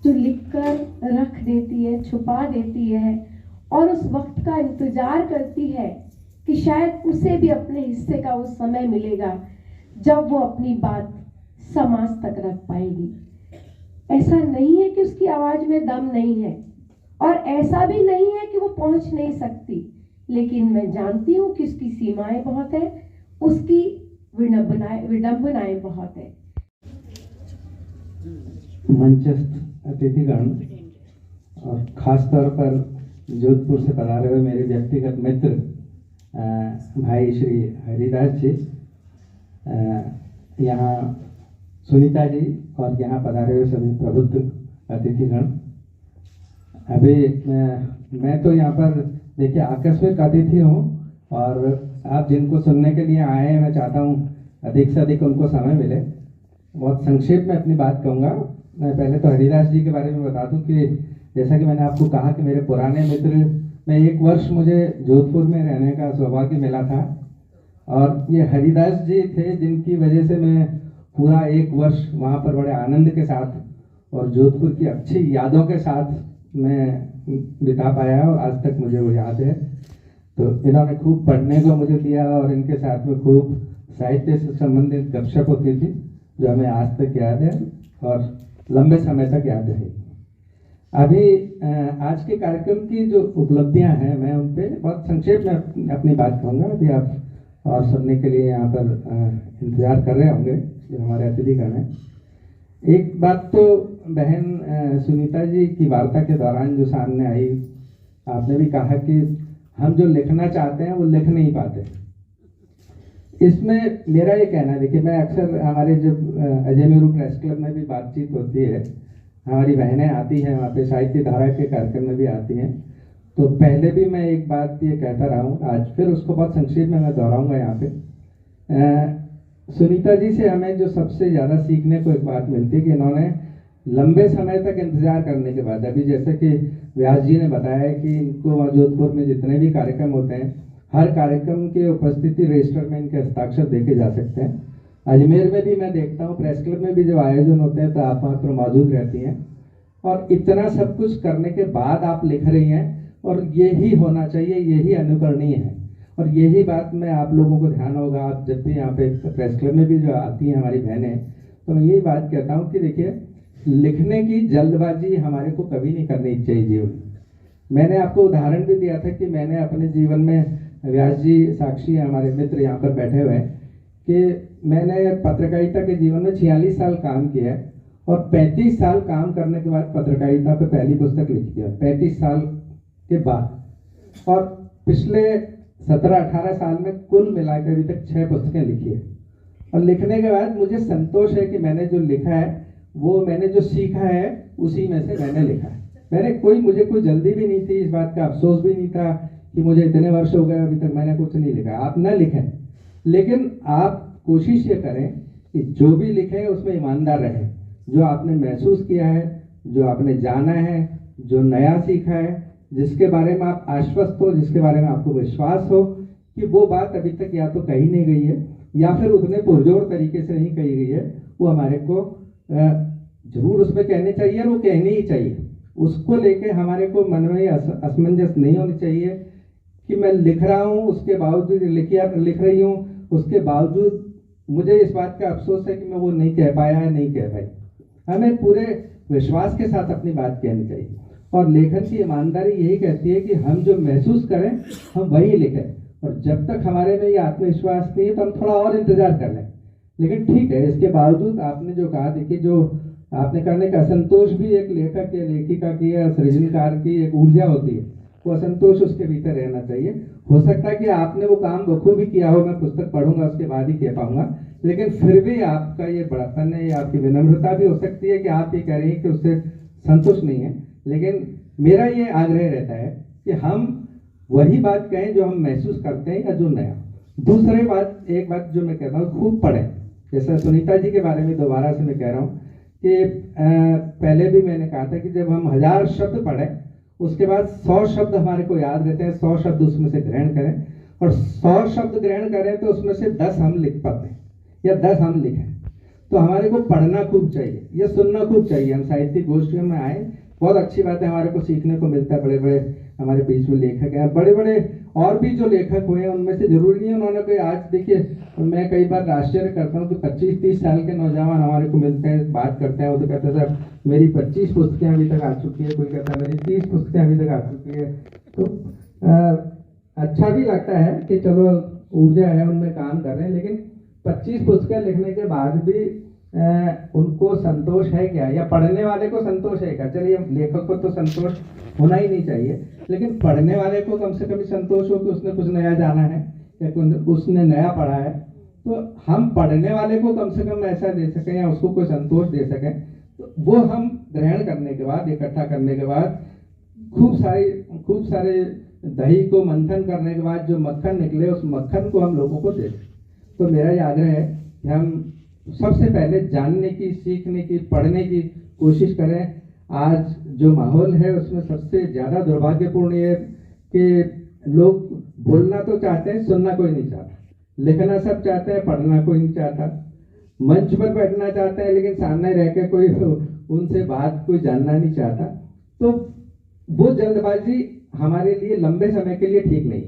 जो लिखकर रख देती है, छुपा देती है और उस वक्त का इंतजार करती है कि शायद उसे भी अपने हिस्से का वो समय मिलेगा जब वो अपनी बात समाज तक रख पाएगी। ऐसा नहीं है कि उसकी आवाज में दम नहीं है, और ऐसा भी नहीं है कि वो पहुंच नहीं सकती, लेकिन मैं जानती हूँ कि उसकी सीमाएं बहुत है, उसकी विडंबनाएं बहुत है। मंचस्थ अतिथिगण और खास तौर पर जोधपुर से पधारे हुए मेरे व्यक्तिगत मित्र भाई श्री हरिदास जी, यहाँ सुनीता जी और यहाँ पधारे हुए सभी प्रबुद्ध अतिथिगण। अभी मैं तो यहाँ पर देखिए आकस्मिक अतिथि हूँ, और आप जिनको सुनने के लिए आए हैं, मैं चाहता हूँ अधिक से अधिक उनको समय मिले। बहुत संक्षेप में अपनी बात कहूँगा। मैं पहले तो हरिदास जी के बारे में बता दूं कि जैसा कि मैंने आपको कहा कि मेरे पुराने मित्र में 1 वर्ष मुझे जोधपुर में रहने का सौभाग्य मिला था, और ये हरिदास जी थे जिनकी वजह से मैं पूरा 1 वर्ष वहाँ पर बड़े आनंद के साथ और जोधपुर की अच्छी यादों के साथ मैं बिता पाया, और आज तक मुझे वो याद है। तो इन्होंने खूब पढ़ने को मुझे दिया, और इनके साथ में खूब साहित्य से संबंधित गपशप होती थी जो हमें आज तक याद है और लंबे समय तक याद है। अभी आज के कार्यक्रम की जो उपलब्धियां हैं, मैं उन पे बहुत संक्षेप में अपनी बात कहूँगा। अभी आप और सुनने के लिए यहाँ पर इंतजार कर रहे होंगे जो हमारे अतिथिगण हैं। एक बात तो बहन सुनीता जी की वार्ता के दौरान जो सामने आई, आपने भी कहा कि हम जो लिखना चाहते हैं वो लिख नहीं पाते। इसमें मेरा ये कहना है, देखिए मैं अक्सर हमारे जब अजय मेरू प्रेस क्लब में भी बातचीत होती है, हमारी बहनें आती हैं वहाँ पे, साहित्य धारा के कार्यक्रम में भी आती हैं, तो पहले भी मैं एक बात ये कहता रहा हूँ, आज फिर उसको बहुत संक्षेप में मैं दोहराऊंगा यहाँ पे। सुनीता जी से हमें जो सबसे ज़्यादा सीखने को एक बात मिलती है कि इन्होंने लंबे समय तक इंतजार करने के बाद, अभी जैसे कि व्यास जी ने बताया कि इनको वहाँ जोधपुर में जितने भी कार्यक्रम होते हैं, हर कार्यक्रम के उपस्थिति रजिस्टर में इनके हस्ताक्षर देखे जा सकते हैं। अजमेर में भी मैं देखता हूँ, प्रेस क्लब में भी जब आयोजन होते हैं तो आप वहाँ पर मौजूद रहती हैं, और इतना सब कुछ करने के बाद आप लिख रही हैं, और यही होना चाहिए, यही अनुकरणीय है। और यही बात मैं आप लोगों को ध्यान होगा, आप जब भी यहाँ पे प्रेस क्लब में भी जो आती हैं हमारी बहनें, तो मैं यही बात कहता हूँ कि देखिए लिखने की जल्दबाजी हमारे को कभी नहीं करनी चाहिए जीवन में। मैंने आपको उदाहरण भी दिया था कि मैंने अपने जीवन में, व्यास जी साक्षी हमारे मित्र यहाँ पर बैठे हुए हैं, कि मैंने पत्रकारिता के जीवन में 46 साल काम किया है, और 35 साल काम करने के बाद पत्रकारिता पे पहली पुस्तक लिखी है, 35 साल के बाद। और पिछले 17-18 साल में कुल मिलाकर अभी तक 6 पुस्तकें लिखी है। और लिखने के बाद मुझे संतोष है कि मैंने जो लिखा है वो मैंने जो सीखा है उसी में से मैंने लिखा है। मुझे कोई जल्दी भी नहीं थी, इस बात का अफसोस भी नहीं था कि मुझे इतने वर्ष हो गए अभी तक मैंने कुछ नहीं लिखा। आप न लिखें, लेकिन आप कोशिश ये करें कि जो भी लिखें उसमें ईमानदार रहें। जो आपने महसूस किया है, जो आपने जाना है, जो नया सीखा है, जिसके बारे में आप आश्वस्त हो, जिसके बारे में आपको विश्वास हो कि वो बात अभी तक या तो कही नहीं गई है या फिर उतने पुरजोर तरीके से नहीं कही गई है, वो हमारे को जरूर उसमें कहने चाहिए, और वो कहनी ही चाहिए। उसको लेके हमारे को मन में असमंजस नहीं होनी चाहिए कि मैं लिख रहा हूँ, उसके बावजूद लिख रही हूँ, उसके बावजूद मुझे इस बात का अफसोस है कि मैं वो नहीं कह पाया है, नहीं कह पाई। हमें पूरे विश्वास के साथ अपनी बात कहनी चाहिए, और लेखन की ईमानदारी यही कहती है कि हम जो महसूस करें हम वही लिखें। और जब तक हमारे में ये आत्मविश्वास नहीं है तो हम थोड़ा और इंतजार कर लें। लेकिन ठीक है, इसके बावजूद आपने जो कहा, देखिए जो आपने करने का असंतोष भी एक लेखक या लेखिका की या सृजनकार की एक ऊर्जा होती है, वो असंतोष उसके भीतर रहना चाहिए। हो सकता है कि आपने वो काम बखूबी किया हो, मैं पुस्तक पढ़ूंगा उसके बाद ही कह पाऊंगा, लेकिन फिर भी आपका ये बड़प्पन है या आपकी विनम्रता भी हो सकती है कि आप ये कह रही हैं कि उससे संतुष्ट नहीं है। लेकिन मेरा ये आग्रह रहता है कि हम वही बात कहें जो हम महसूस करते हैं या जो नया। दूसरी बात, एक बात जो मैं कहता हूँ, खूब पढ़ें। जैसा सुनीता जी के बारे में दोबारा से मैं कह रहा हूँ कि पहले भी मैंने कहा था कि जब हम 1000 शब्द पढ़ें उसके बाद 100 शब्द हमारे को याद रहते हैं, 100 शब्द उसमें से ग्रहण करें, और 100 शब्द ग्रहण करें तो उसमें से 10 हम लिख पाते हैं या 10 हम लिखें। तो हमारे को पढ़ना खूब चाहिए या सुनना खूब चाहिए। हम साहित्यिक गोष्ठियों में आए, बहुत अच्छी बात है, हमारे को सीखने को मिलता है, बड़े बड़े हमारे बीच में लेखक हैं, बड़े बड़े और भी जो लेखक हुए हैं उनमें से जरूरी नहीं उन्होंने कोई, आज देखिए मैं कई बार आश्चर्य करता हूँ कि 25-30 साल के नौजवान हमारे को मिलते हैं, बात करते हैं, वो तो कहते हैं सर मेरी 25 पुस्तकें अभी तक आ चुकी है, कोई कहता है मेरी 30 पुस्तकें अभी तक आ चुकी है। तो अच्छा भी लगता है कि चलो ऊर्जा है, उनमें काम कर रहे हैं, लेकिन 25 पुस्तकें लिखने के बाद भी उनको संतोष है क्या, या पढ़ने वाले को संतोष है क्या? चलिए लेखक को तो संतोष होना ही नहीं चाहिए, लेकिन पढ़ने वाले को कम से कम संतोष हो कि उसने कुछ नया जाना है या उसने नया पढ़ा है। तो हम पढ़ने वाले को कम से कम ऐसा दे सकें या उसको कोई संतोष दे सकें, तो वो हम ग्रहण करने के बाद, इकट्ठा करने के बाद, खूब सारे दही को मंथन करने के बाद जो मक्खन निकले उस मक्खन को हम लोगों को दें। तो मेरा ये आग्रह है कि हम सबसे पहले जानने की, सीखने की, पढ़ने की कोशिश करें। आज जो माहौल है उसमें सबसे ज़्यादा दुर्भाग्यपूर्ण ये कि लोग बोलना तो चाहते हैं, सुनना कोई नहीं चाहता, लिखना सब चाहते हैं, पढ़ना कोई नहीं चाहता, मंच पर बैठना चाहते हैं लेकिन सामने रह के कोई उनसे बात कोई जानना नहीं चाहता। तो वो जल्दबाजी हमारे लिए लंबे समय के लिए ठीक नहीं।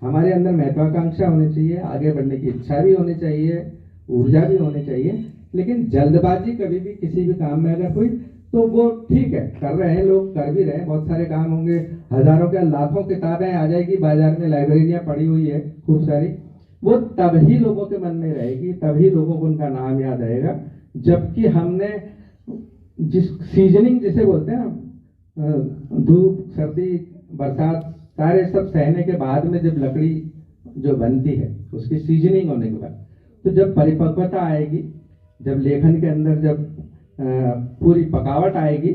हमारे अंदर महत्वाकांक्षा होनी चाहिए, आगे बढ़ने की इच्छा भी होनी चाहिए, ऊर्जा भी होनी चाहिए, लेकिन जल्दबाजी कभी भी किसी भी काम में अगर हुई तो वो ठीक है, कर रहे हैं लोग, कर भी रहे हैं, बहुत सारे काम होंगे, हजारों क्या लाखों किताबें आ जाएगी बाजार में, लाइब्रेरियां पड़ी हुई है खूब सारी, वो तभी लोगों के मन में रहेगी, तभी लोगों को उनका नाम याद रहेगा। जबकि हमने जिस सीजनिंग जिसे बोलते हैं ना, धूप सर्दी बरसात सारे सब सहने के बाद में जब लकड़ी जो बनती है उसकी सीजनिंग होने के बाद, तो जब परिपक्वता आएगी, जब लेखन के अंदर जब पूरी पकावट आएगी,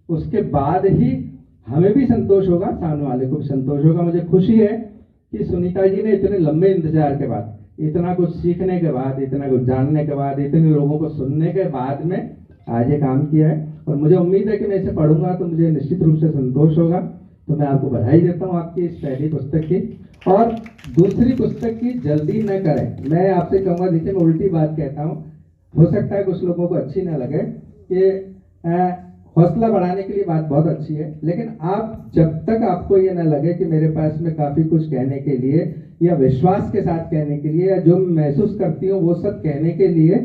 उसके बाद ही हमें भी संतोष होगा, सामने वाले को भी संतोष होगा। मुझे खुशी है कि सुनीता जी ने इतने लंबे इंतजार के बाद, इतना कुछ सीखने के बाद, इतना कुछ जानने के बाद, इतने लोगों को सुनने के बाद में आज ये काम किया है, और मुझे उम्मीद है कि मैं इसे पढ़ूंगा तो मुझे निश्चित रूप से संतोष होगा। तो मैं आपको बधाई देता हूँ आपकी इस पहली पुस्तक की, और दूसरी पुस्तक की जल्दी न करें। मैं आपसे कहूँगा, देखिए मैं उल्टी बात कहता हूँ, हो सकता है कुछ लोगों को अच्छी ना लगे, कि हौसला बढ़ाने के लिए बात बहुत अच्छी है, लेकिन आप जब तक आपको ये ना लगे कि मेरे पास में काफ़ी कुछ कहने के लिए, या विश्वास के साथ कहने के लिए, या जो मैं महसूस करती हूँ वो सब कहने के लिए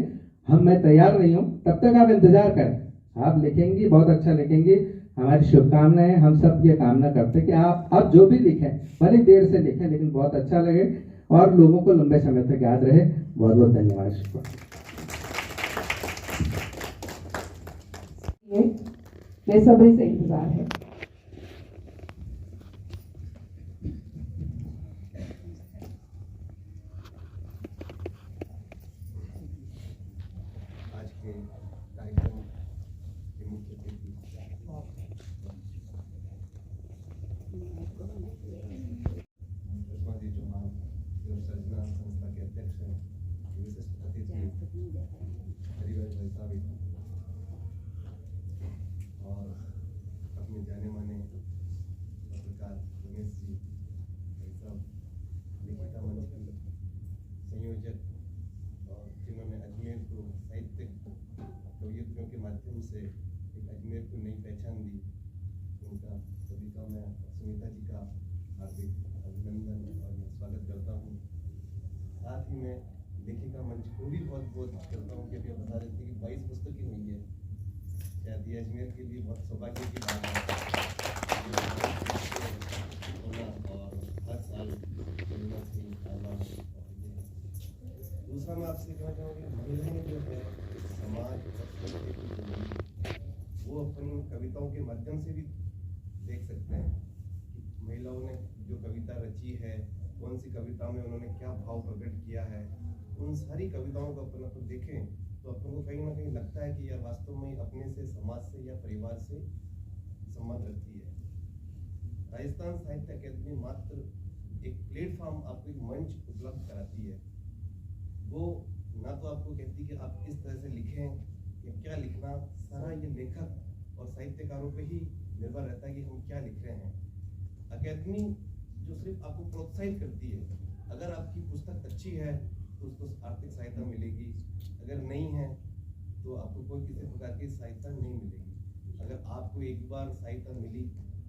मैं तैयार नहीं हूँ, तब तक आप इंतजार करें। आप लिखेंगी, बहुत अच्छा लिखेंगी, हमारी शुभकामनाएं। हम सब ये कामना करते हैं कि आप जो भी लिखें, भले देर से लिखें, लेकिन बहुत अच्छा लगे और लोगों को लंबे समय तक याद रहे। बहुत बहुत धन्यवाद। बेसब्री से इंतजार है। आज के कार्यक्रम के मुख्य अतिथि सुषमा जी चौहान जो सर्जना संस्था के अध्यक्ष हैं, विशिष्ट अतिथि हरिवंश भाई साहब, और अपने जाने माने पत्रकार रमेश जी भाई साहब, लेखिका मंच की संयोजक, और जिन्होंने अजमेर को साहित्यिक कवियत्रियों के माध्यम से एक अजमेर को नई पहचान दी, उनका सभी का मैं सुनीता जी का हार्दिक अभिनंदन और मैं स्वागत करता हूँ। साथ ही मैं लेखिका मंच को भी बहुत बहुत करता हूँ, क्योंकि बता देते हैं कि 22 पुस्तकें हुई है, शायद ये अजमेर के लिए बहुत सौभाग्य की बात है। और हर साल दूसरा मैं आपसे कहना चाहूँगी, महिलाएं जो है समाज वो अपन कविताओं के माध्यम से भी देख सकते हैं कि महिलाओं ने जो कविता रची है, कौन सी कविता में उन्होंने क्या भाव प्रकट किया है। उन सारी कविताओं को अपन देखें तो अपन को कहीं ना कहीं लगता है कि यह वास्तव में अपने से, समाज से या परिवार से संबंध रखती है। राजस्थान साहित्य अकादमी मात्र एक प्लेटफॉर्म, आपको एक मंच उपलब्ध कराती है। वो ना तो आपको कहती कि आप किस तरह से लिखें या क्या लिखना, सारा ये लेखक और साहित्यकारों पे ही निर्भर रहता है कि हम क्या लिख रहे हैं। अकादमी जो सिर्फ आपको प्रोत्साहित करती है, अगर आपकी पुस्तक अच्छी है तो उसको आर्थिक सहायता मिलेगी, अगर नहीं है तो आपको कोई किसी प्रकार की सहायता नहीं मिलेगी। अगर आपको एक बार सहायता मिली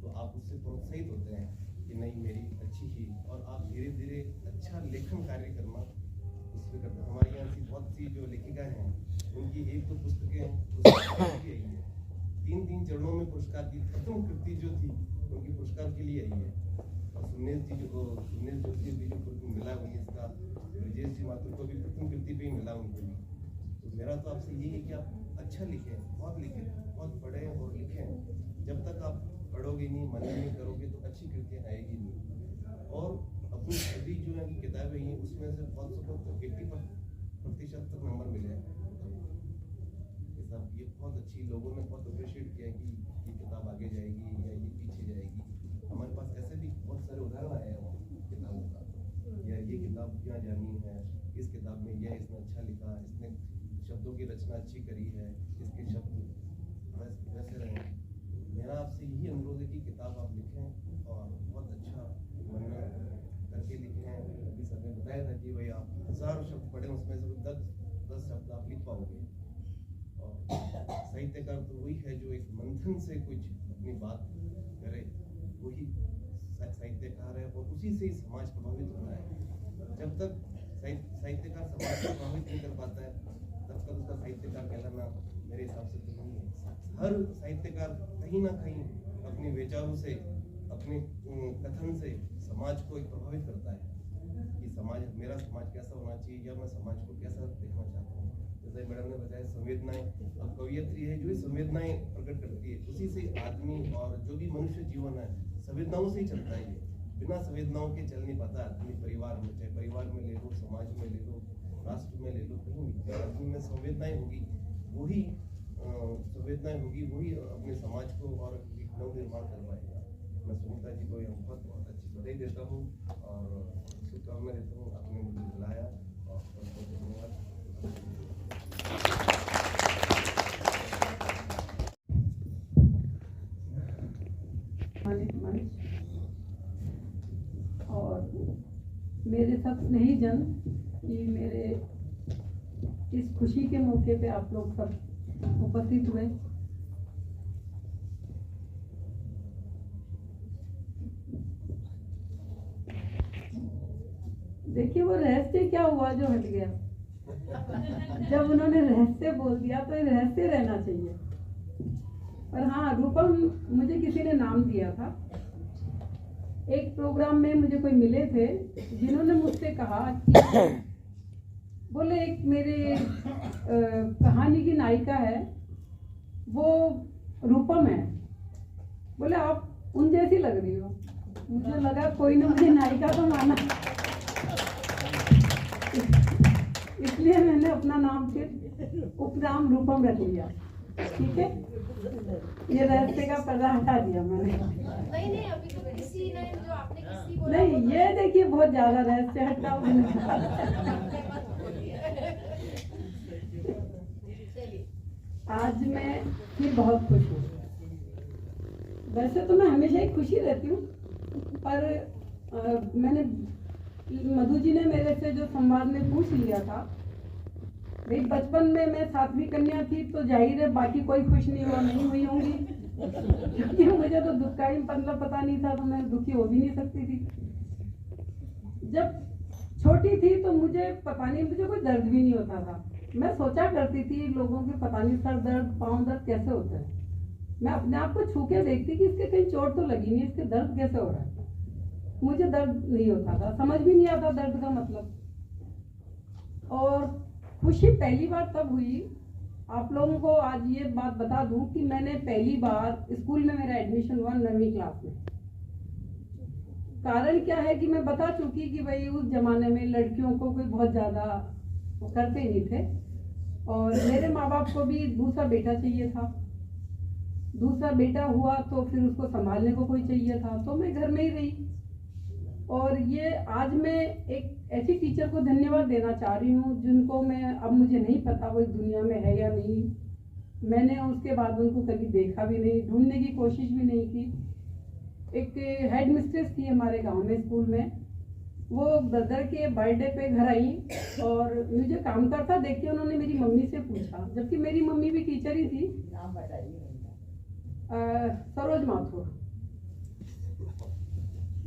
तो आप उससे प्रोत्साहित होते हैं कि नहीं मेरी अच्छी ही, और आप धीरे धीरे अच्छा लेखन कार्य करना उस पर करते हैं। हमारे यहाँ की बहुत सी जो लेखिकाएँ हैं उनकी एक तो पुस्तकें पुरस्कार के लिए आई है, 3 चरणों में पुरस्कार की प्रथम कृति जो थी उनकी पुरस्कार के लिए आई है। और सुनील जोशी भी जो मिला उन्हें इसका, ब्रजेश जी माथुर को भी प्रथम कृति पे ही मिला उनको भी। तो मेरा तो आपसे यही है कि आप अच्छा लिखें, बहुत पढ़ें और लिखें। जब तक आप पढ़ोगे नहीं, मन नहीं करोगे तो अच्छी कृतियाँ आएगी नहीं। और अपनी सभी जो है किताबें हैं उसमें से बहुत सबको 80% तक नंबर मिले हैं। ये बहुत अच्छी, लोगों ने बहुत अप्रिशिएट किया कि ये किताब आगे जाएगी या ये पीछे जाएगी। हमारे पास ऐसे भी बहुत सारे उदाहरण आए हैं किताबों का, या ये किताब क्या जानी है, इस किताब में यह इसने अच्छा लिखा, इसने शब्दों की रचना अच्छी करी है, इसके शब्द वैसे रहे। मेरा आपसे यही अनुरोध है कि किताब आप लिखें और बहुत अच्छा मन में करके लिखें। अभी सर ने बताया था कि भाई आप 1000 शब्द पढ़ें, उसमें से 10 शब्द आप लिख पाओगे। साहित्यकार तो वही है जो एक मंथन से कुछ अपनी बात करे, वही साहित्यकार है, और उसी से ही समाज प्रभावित होता है। जब तक साहित्यकार समाज को प्रभावित नहीं कर पाता है तब तक उसका साहित्यकार कहलाना मेरे हिसाब से तो नहीं है। हर साहित्यकार कहीं ना कहीं अपने विचारों से, अपने कथन से समाज को एक प्रभावित करता है कि समाज, मेरा समाज कैसा होना चाहिए या मैं समाज को कैसा देखना चाहता हूँ। जैसे मैडम ने बताया संवेदनाएं, अब कवियत्री है जो संवेदनाएं प्रकट करती है, उसी से आदमी और जो भी मनुष्य जीवन है संवेदनाओं से ही चलता है। बिना संवेदनाओं के चल नहीं पाता आदमी। परिवार में, चाहे परिवार में ले लो, समाज में ले लो, राष्ट्र में ले लो, कहीं भी आदमी में संवेदनाएं होगी, वही अपने समाज को और नव निर्माण कर पाएगा। मैं सुनीता जी को यहाँ बहुत अच्छी बधाई देता हूँ और शुभकामनाएं देता हूँ। आपने मुझे बुलाया और बहुत बहुत धन्यवाद। और मेरे सब स्नेही जन कि मेरे इस खुशी के मौके पे आप लोग सब उपस्थित हुए। देखिए वो रहस्य क्या हुआ जो हट गया। जब उन्होंने रहस्य बोल दिया तो ये रहस्य रहना चाहिए। पर हाँ, रूपम मुझे किसी ने नाम दिया था। एक प्रोग्राम में मुझे कोई मिले थे जिन्होंने मुझसे कहा कि बोले एक मेरे कहानी की नायिका है वो रूपम है, बोले आप उन जैसी लग रही हो। मुझे लगा कोई ना मुझे नायिका तो माना, इसलिए मैंने अपना नाम फिर उपनाम रूपम रख लिया। ठीक है, ये रहस्य का पर्दा हटा दिया मैंने। नहीं अभी तो किसी ने जो आपने किसी बोला नहीं, ये देखिए बहुत ज्यादा रहस्य हटा मैंने। आज मैं फिर बहुत खुश हूँ। वैसे तो मैं हमेशा ही खुशी रहती हूँ, पर मैंने मधु जी ने मेरे से जो संवाद में पूछ लिया था, भाई बचपन में मैं 7वीं कन्या थी तो जाहिर है बाकी कोई खुश नहीं हुई होंगी, क्योंकि मुझे तो दुख का ही मतलब पता नहीं था, तो मैं दुखी हो भी नहीं सकती थी। जब छोटी थी तो मुझे पता नहीं, मुझे कोई दर्द भी नहीं होता था। मैं सोचा करती थी लोगों के पता नहीं सर दर्द, पाँव दर्द कैसे होता है। मैं अपने आप को छू के देखती कि इसके कहीं चोट तो लगी नहीं, इसके दर्द कैसे हो रहा है। मुझे दर्द नहीं होता था, समझ भी नहीं आता दर्द का मतलब। और खुशी पहली बार तब हुई, आप लोगों को आज ये बात बता दूं कि मैंने पहली बार स्कूल में मेरा एडमिशन हुआ 9वीं क्लास में। कारण क्या है कि मैं बता चुकी कि भाई उस जमाने में लड़कियों को कोई बहुत ज्यादा करते नहीं थे, और मेरे माँ बाप को भी दूसरा बेटा चाहिए था। दूसरा बेटा हुआ तो फिर उसको संभालने को कोई चाहिए था, तो मैं घर में ही रही। और ये आज मैं एक ऐसी टीचर को धन्यवाद देना चाह रही हूँ जिनको मैं, अब मुझे नहीं पता वो इस दुनिया में है या नहीं, मैंने उसके बाद उनको कभी देखा भी नहीं, ढूंढने की कोशिश भी नहीं की। एक हेड मिस्ट्रेस थी हमारे गांव में स्कूल में, वो ब्रदर के बर्थडे पे घर आई और मुझे काम करता देख के उन्होंने मेरी मम्मी से पूछा, जबकि मेरी मम्मी भी टीचर ही थी, सरोज माथुर।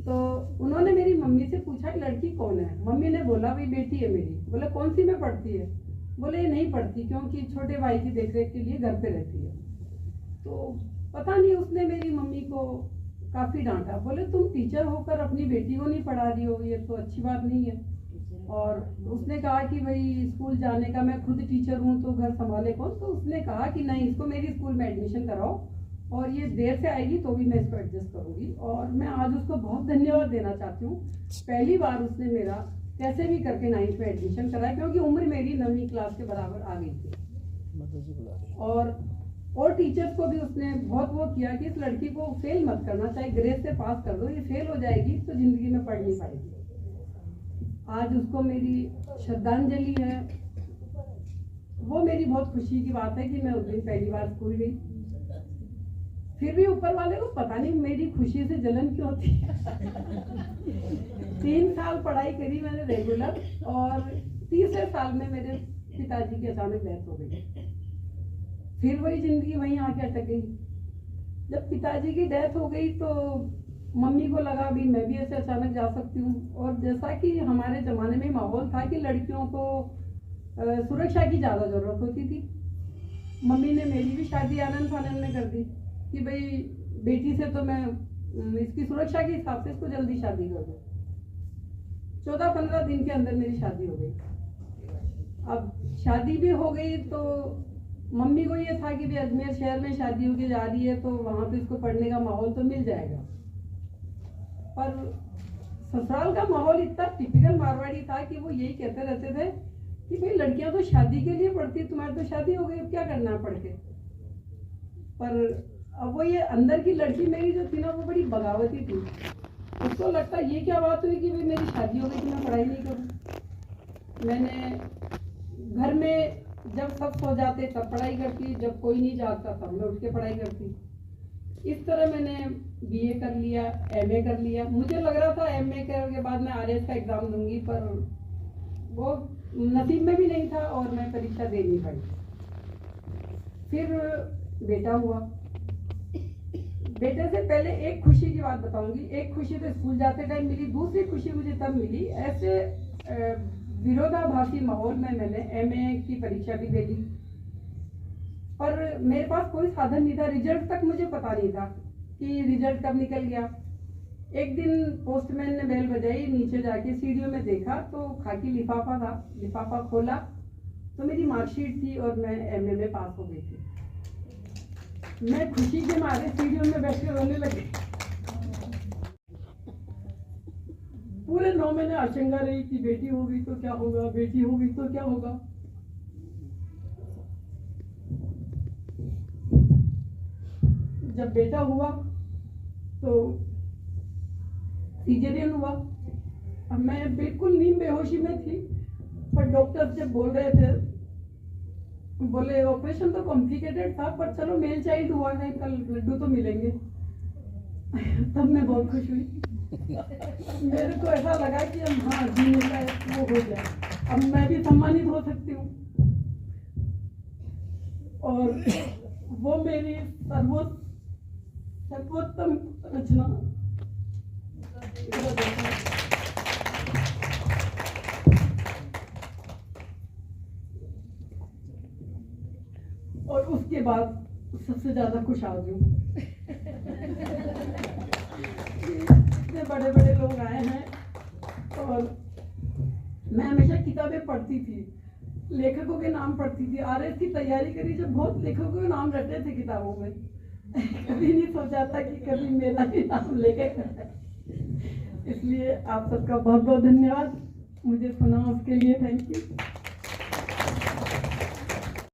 तो उन्होंने मेरी मम्मी से पूछा कि लड़की कौन है। मम्मी ने बोला भाई बेटी है मेरी। बोले कौन सी में पढ़ती है? बोले ये नहीं पढ़ती क्योंकि छोटे भाई की देखरेख के लिए घर पे रहती है। तो पता नहीं उसने मेरी मम्मी को काफ़ी डांटा। बोले तुम टीचर होकर अपनी बेटी को नहीं पढ़ा रही हो, ये तो अच्छी बात नहीं है। और उसने कहा कि भाई स्कूल जाने का, मैं खुद टीचर हूँ तो घर संभाले कौन। तो उसने कहा कि नहीं, इसको मेरी स्कूल में एडमिशन कराओ और ये देर से आएगी तो भी मैं इसको एडजस्ट करूँगी। और मैं आज उसको बहुत धन्यवाद देना चाहती हूँ। पहली बार उसने मेरा कैसे भी करके 9th में एडमिशन कराया, क्योंकि उम्र मेरी 9वीं क्लास के बराबर आ गई थी। और टीचर्स को भी उसने बहुत वो किया कि इस लड़की को फेल मत करना, चाहे ग्रेड से पास कर दो, ये फेल हो जाएगी तो जिंदगी में पढ़ नहीं पाएगी। आज उसको मेरी श्रद्धांजलि है। वो मेरी बहुत खुशी की बात है कि मैं उस दिन पहली बार स्कूल गई। फिर भी ऊपर वाले को पता नहीं मेरी खुशी से जलन क्यों होती है। 3 साल पढ़ाई करी मैंने रेगुलर, और तीसरे साल में मेरे पिताजी की अचानक डेथ हो गई। फिर वही जिंदगी वहीं आके अटक गई। जब पिताजी की डेथ हो गई तो मम्मी को लगा भी मैं भी ऐसे अचानक जा सकती हूँ। और जैसा कि हमारे ज़माने में माहौल था कि लड़कियों को सुरक्षा की ज़्यादा ज़रूरत होती थी, मम्मी ने मेरी भी शादी आनंद फानंद में कर दी कि भाई बेटी से तो मैं इसकी सुरक्षा के हिसाब से इसको जल्दी शादी कर दूँ। 14-15 दिन के अंदर मेरी शादी हो गई। अब शादी भी हो गई तो मम्मी को ये था कि भाई अजमेर शहर में शादी होके जा रही है तो वहाँ पे इसको पढ़ने का माहौल तो मिल जाएगा। पर ससुराल का माहौल इतना टिपिकल मारवाड़ी था कि वो यही कहते रहते थे कि भाई लड़कियां तो शादी के लिए पढ़ती, तुम्हारी तो शादी हो गई, अब क्या करना पढ़ के। पर अब वो ये अंदर की लड़की मेरी जो थी ना, वो बड़ी बगावती थी। उसको लगता ये क्या बात हुई कि भाई मेरी शादी हो गई कि मैं पढ़ाई नहीं करूँ। मैंने घर में जब सब सो जाते तब पढ़ाई करती, जब कोई नहीं जागता तब मैं उठ के पढ़ाई करती। इस तरह मैंने BA कर लिया, MA कर लिया। मुझे लग रहा था MA करने के बाद मैं RS का एग्ज़ाम दूंगी, पर वो नसीब में भी नहीं था और मैं परीक्षा दे नहीं पाई। फिर बेटा हुआ। बेटे से पहले एक खुशी की बात बताऊंगी। एक खुशी तो स्कूल जाते टाइम मिली, दूसरी खुशी मुझे तब मिली ऐसे विरोधाभासी माहौल में मैंने MA की परीक्षा भी दे दी, पर मेरे पास कोई साधन नहीं था। रिजल्ट तक मुझे पता नहीं था कि रिजल्ट कब निकल गया। एक दिन पोस्टमैन ने बेल बजाई, नीचे जाके सीढ़ियों में देखा तो खाकी लिफाफा था। लिफाफा खोला तो मेरी मार्कशीट थी और मैं MA में पास हो गई थी। मैं खुशी के मारे सीढ़ियों में बैठ के रोने लगी। पूरे 9 महीने आशंका रही कि बेटी होगी तो क्या होगा, बेटी होगी तो क्या होगा। जब बेटा हुआ तो सीजरियन हुआ। अब मैं बिल्कुल नींद बेहोशी में थी, पर डॉक्टर जब बोल रहे थे, बोले ऑपरेशन तो कॉम्प्लिकेटेड था पर चलो मेल चाइल्ड हुआ है, कल लड्डू तो मिलेंगे। तब मैं बहुत खुश हुई। मेरे को ऐसा लगा कि अब हाँ जीने का वो हो गया, अब मैं भी सम्मानित हो सकती हूँ। और वो मेरी सर्वोत्तम रचना। और उसके बाद सबसे ज्यादा खुश आ गई। इतने बड़े बड़े लोग आए हैं और मैं हमेशा किताबें पढ़ती थी, लेखकों के नाम पढ़ती थी। RS की तैयारी करी जब बहुत लेखकों के नाम रटे थे किताबों में। कभी नहीं सोचा था कि कभी मेरा भी नाम लेखक है। इसलिए आप सबका बहुत बहुत धन्यवाद मुझे सुना उसके लिए। Thank you.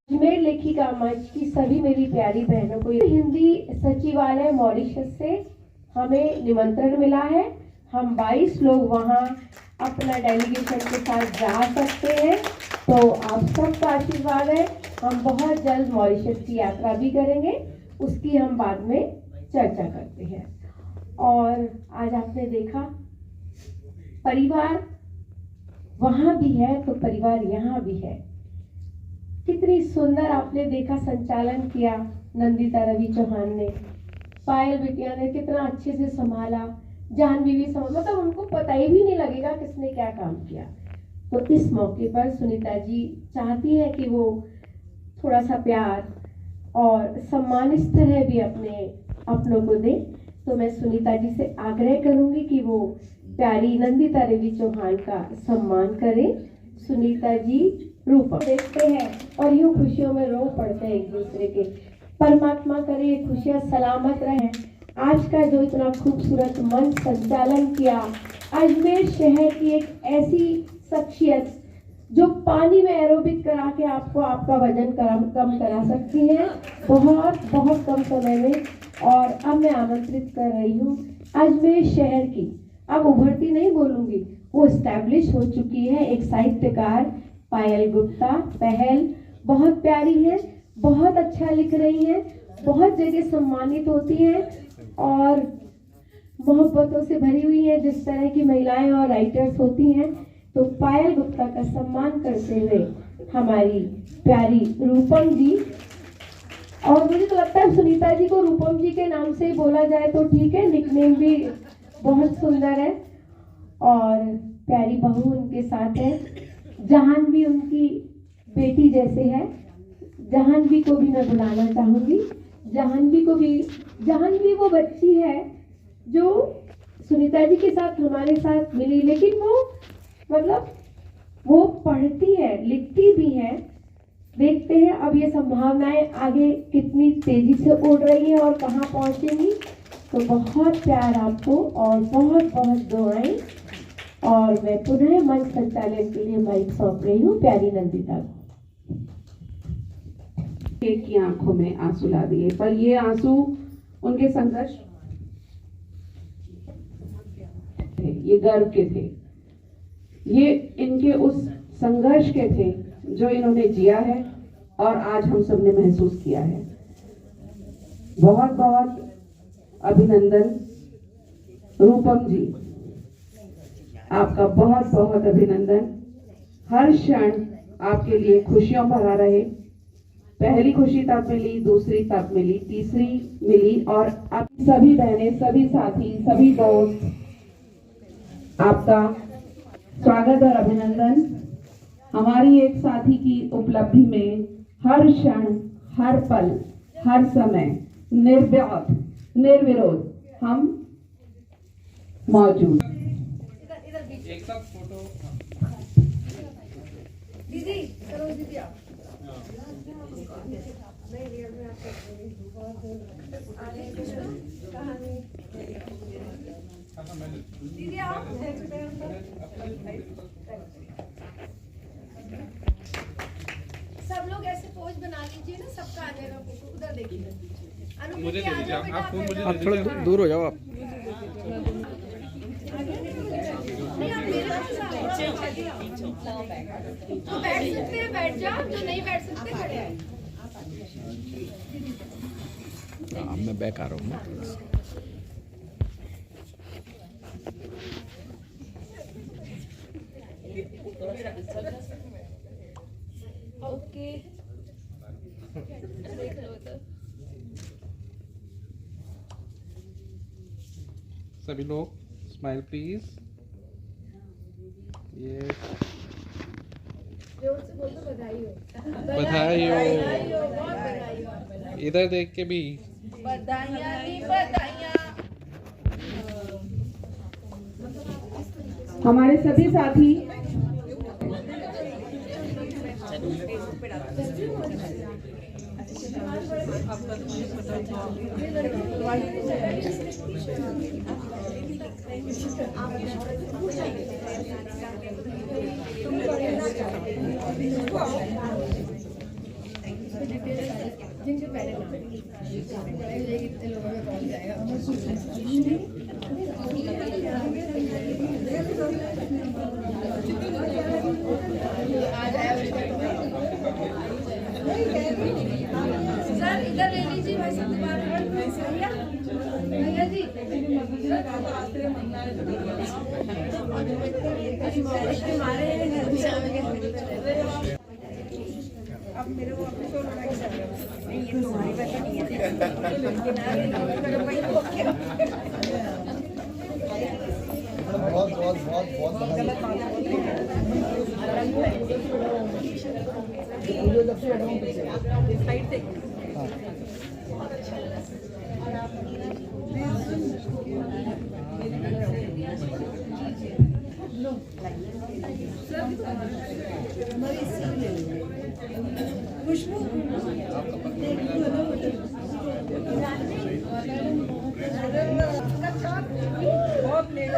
अजमेर लेखिका मंच की सभी मेरी प्यारी बहनों को हिंदी सचिवालय मॉरिशस से हमें निमंत्रण मिला है। हम 22 लोग वहां अपना डेलीगेशन के साथ जा सकते हैं, तो आप सबका आशीर्वाद है। हम बहुत जल्द मॉरिशस की यात्रा भी करेंगे, उसकी हम बाद में चर्चा करते हैं। और आज आपने देखा परिवार वहां भी है तो परिवार यहाँ भी है। कितनी सुंदर आपने देखा संचालन किया नंदिता रवि चौहान ने, पायल बिटिया ने कितना अच्छे से संभाला, जानवी भी मतलब उनको पता ही भी नहीं लगेगा किसने क्या काम किया। तो इस मौके पर सुनीता जी चाहती हैं कि वो थोड़ा सा प्यार और सम्मान इस तरह भी अपनों को दे। तो मैं सुनीता जी से आग्रह करूंगी कि वो प्यारी नंदिता देवी चौहान का सम्मान करें। सुनीता जी रूप देखते हैं और यूं खुशियों में रो पड़ते हैं एक दूसरे के। परमात्मा करे खुशियां सलामत रहें। आज का जो इतना खूबसूरत मंच संचालन किया, अजमेर शहर की एक ऐसी शख्सियत जो पानी में एरोबिक करा के आपको आपका वजन कम करा सकती है बहुत कम समय में। और अब मैं आमंत्रित कर रही हूँ अजमेर शहर की, अब उभरती नहीं बोलूंगी, वो एस्टैब्लिश हो चुकी है एक साहित्यकार पायल गुप्ता। पहल बहुत प्यारी है, बहुत अच्छा लिख रही है, बहुत जगह सम्मानित होती है और मोहब्बतों से भरी हुई है जिस तरह की महिलाएं और राइटर्स होती हैं। तो पायल गुप्ता का सम्मान करते हुए हमारी प्यारी रूपम जी, और मुझे तो लगता है सुनीता जी को रूपम जी के नाम से ही बोला जाए तो ठीक है, निकनेम भी बहुत सुंदर है। और प्यारी बहू उनके साथ है, जहानवी उनकी बेटी जैसे है। जहानवी को भी मैं बुलाना चाहूंगी। जहानवी वो बच्ची है जो सुनीता जी के साथ हमारे साथ मिली, लेकिन वो पढ़ती है, लिखती भी है। देखते हैं अब ये संभावनाएं आगे कितनी तेजी से उड़ रही है और कहाँ पहुंचेंगी। तो बहुत प्यार आपको और बहुत बहुत दुआएं। और मैं पुनः मंच संचालन के लिए माइक सौंप रही हूँ प्यारी नंदिता को। की आंखों में आंसू ला दिए, पर ये आंसू उनके संघर्ष थे, ये गर्व के थे, ये इनके उस संघर्ष के थे जो इन्होंने जिया है और आज हम सब ने महसूस किया है। बहुत बहुत अभिनंदन रूपम जी, आपका बहुत बहुत अभिनंदन। हर क्षण आपके लिए खुशियों भरा रहे। पहली खुशी तब मिली, दूसरी तब मिली, तीसरी मिली, और आप सभी बहनें, सभी साथी, सभी दोस्त, आपका स्वागत और अभिनंदन। हमारी एक साथी की उपलब्धि में हर क्षण, हर पल, हर समय निर्व्याध, निर्विरोध हम मौजूद। एक साथ फोटो दीदी करो, दीदी आप दीदी आप सब लोग ऐसे पोज बना लीजिए ना, सबका आ जाएगा फोटो। उधर देखिए, मुझे दे दीजिए आप फोन, मुझे आप थोड़ा दूर हो जाओ आप। तो बैठ सकते हैं, बैठ जाओ, जो नहीं बैठ सकते खड़े आए। मैं बैक आ रहा हूँ ना। ओके, सभी लोग स्माइल प्लीज। ये जोर से बोल दो, बधाई हो, बधाई हो। बहुत बधाई हो। इधर देख के भी बधाइयाँ ही बधाइयाँ। हमारे सभी साथी जिनके पहले लोगों में पहुंच जाएगा। सर इधर ले लीजिए भाई साहब, भैया जी अब मेरे को अपने शो लगा के चल रहा है। ये तुम्हारी बात नहीं है। बहुत बहुत बहुत बहुत बहुत लेट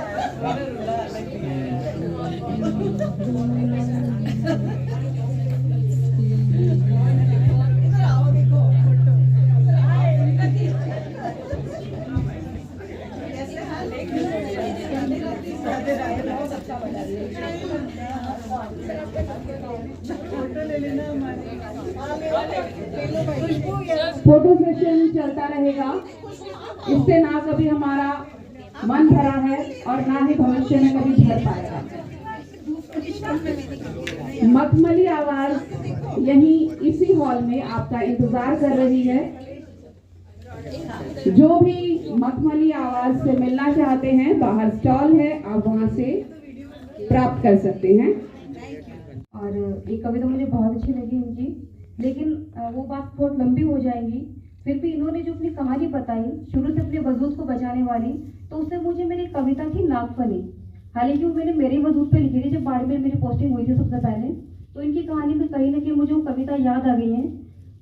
फोटो सेशन चलता रहेगा। इससे ना कभी हमारा मन भरा है और ना ही भविष्य में कभी भर पाएगा। मखमली आवाज यहीं इसी हॉल में आपका इंतजार कर रही है। जो भी मखमली आवाज से मिलना चाहते हैं, बाहर स्टॉल है, आप वहां से प्राप्त कर सकते हैं। और ये कविता मुझे बहुत अच्छी लगी इनकी, लेकिन वो बात बहुत लंबी हो जाएगी। फिर भी इन्होंने जो अपनी कहानी बताई शुरू से अपने वजूद को बचाने वाली, तो उससे मुझे मेरी कविता की नागफनी, हालांकि वो मैंने मेरे वजूद पे लिखी थी जब बाड़मेर मेरी पोस्टिंग हुई थी सबसे पहले, तो इनकी कहानी में कहीं ना कहीं मुझे वो कविता याद आ गई है,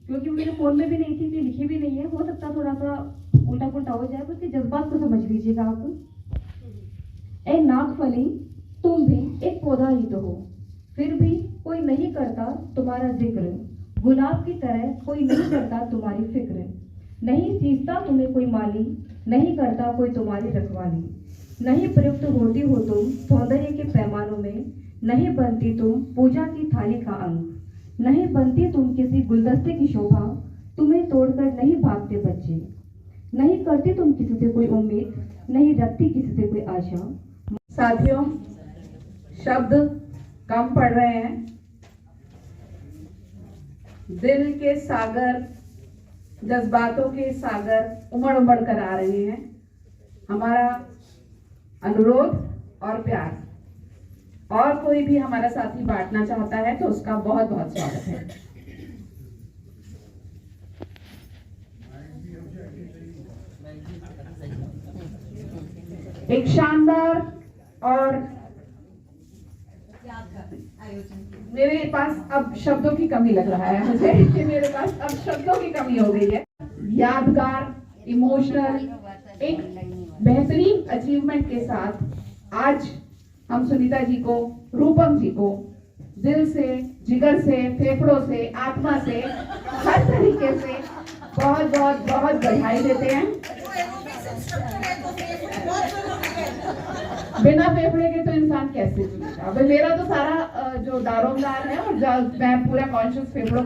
क्योंकि मेरे फोन में भी नहीं थी, लिखी भी नहीं है। हो सकता थोड़ा सा उल्टा पुल्टा हो जाए, उसके जज्बात को समझ लीजिएगा आप। ए नागफनी, तुम भी एक पौधा ही तो हो, फिर भी कोई नहीं करता तुम्हारा जिक्र, गुलाब की तरह कोई नहीं करता तुम्हारी फिक्र, नहीं सींचता तुम्हें कोई माली, नहीं करता कोई तुम्हारी रखवाली, नहीं प्रयुक्त होती हो तुम सौंदर्य के पैमानों में, नहीं बनती तुम पूजा की थाली का अंग, नहीं बनती तुम किसी गुलदस्ते की शोभा, तुम्हें तोड़कर नहीं भागते बच्चे, नहीं करती तुम किसी से कोई उम्मीद, नहीं रखती किसी से कोई आशा। साथियों, शब्द कम पड़ रहे हैं। दिल के सागर, जज्बातों के सागर उमड़ उमड़ कर आ रहे हैं। हमारा अनुरोध और प्यार, और कोई भी हमारा साथी बांटना चाहता है तो उसका बहुत बहुत स्वागत है। एक शानदार और मेरे पास अब शब्दों की कमी लग रहा है मुझे कि मेरे पास अब शब्दों की कमी हो गई है। यादगार, इमोशनल, एक बेहतरीन अचीवमेंट के साथ आज हम सुनीता जी को, रूपम जी को दिल से, जिगर से, फेफड़ों से, आत्मा से, हर तरीके से बहुत बहुत बहुत बधाई देते हैं। बिना फेफड़े के तो इंसान कैसे जीता। मेरा तो सारा जो दारोमदार है और मैं पूरा कॉन्शियस फेफड़ों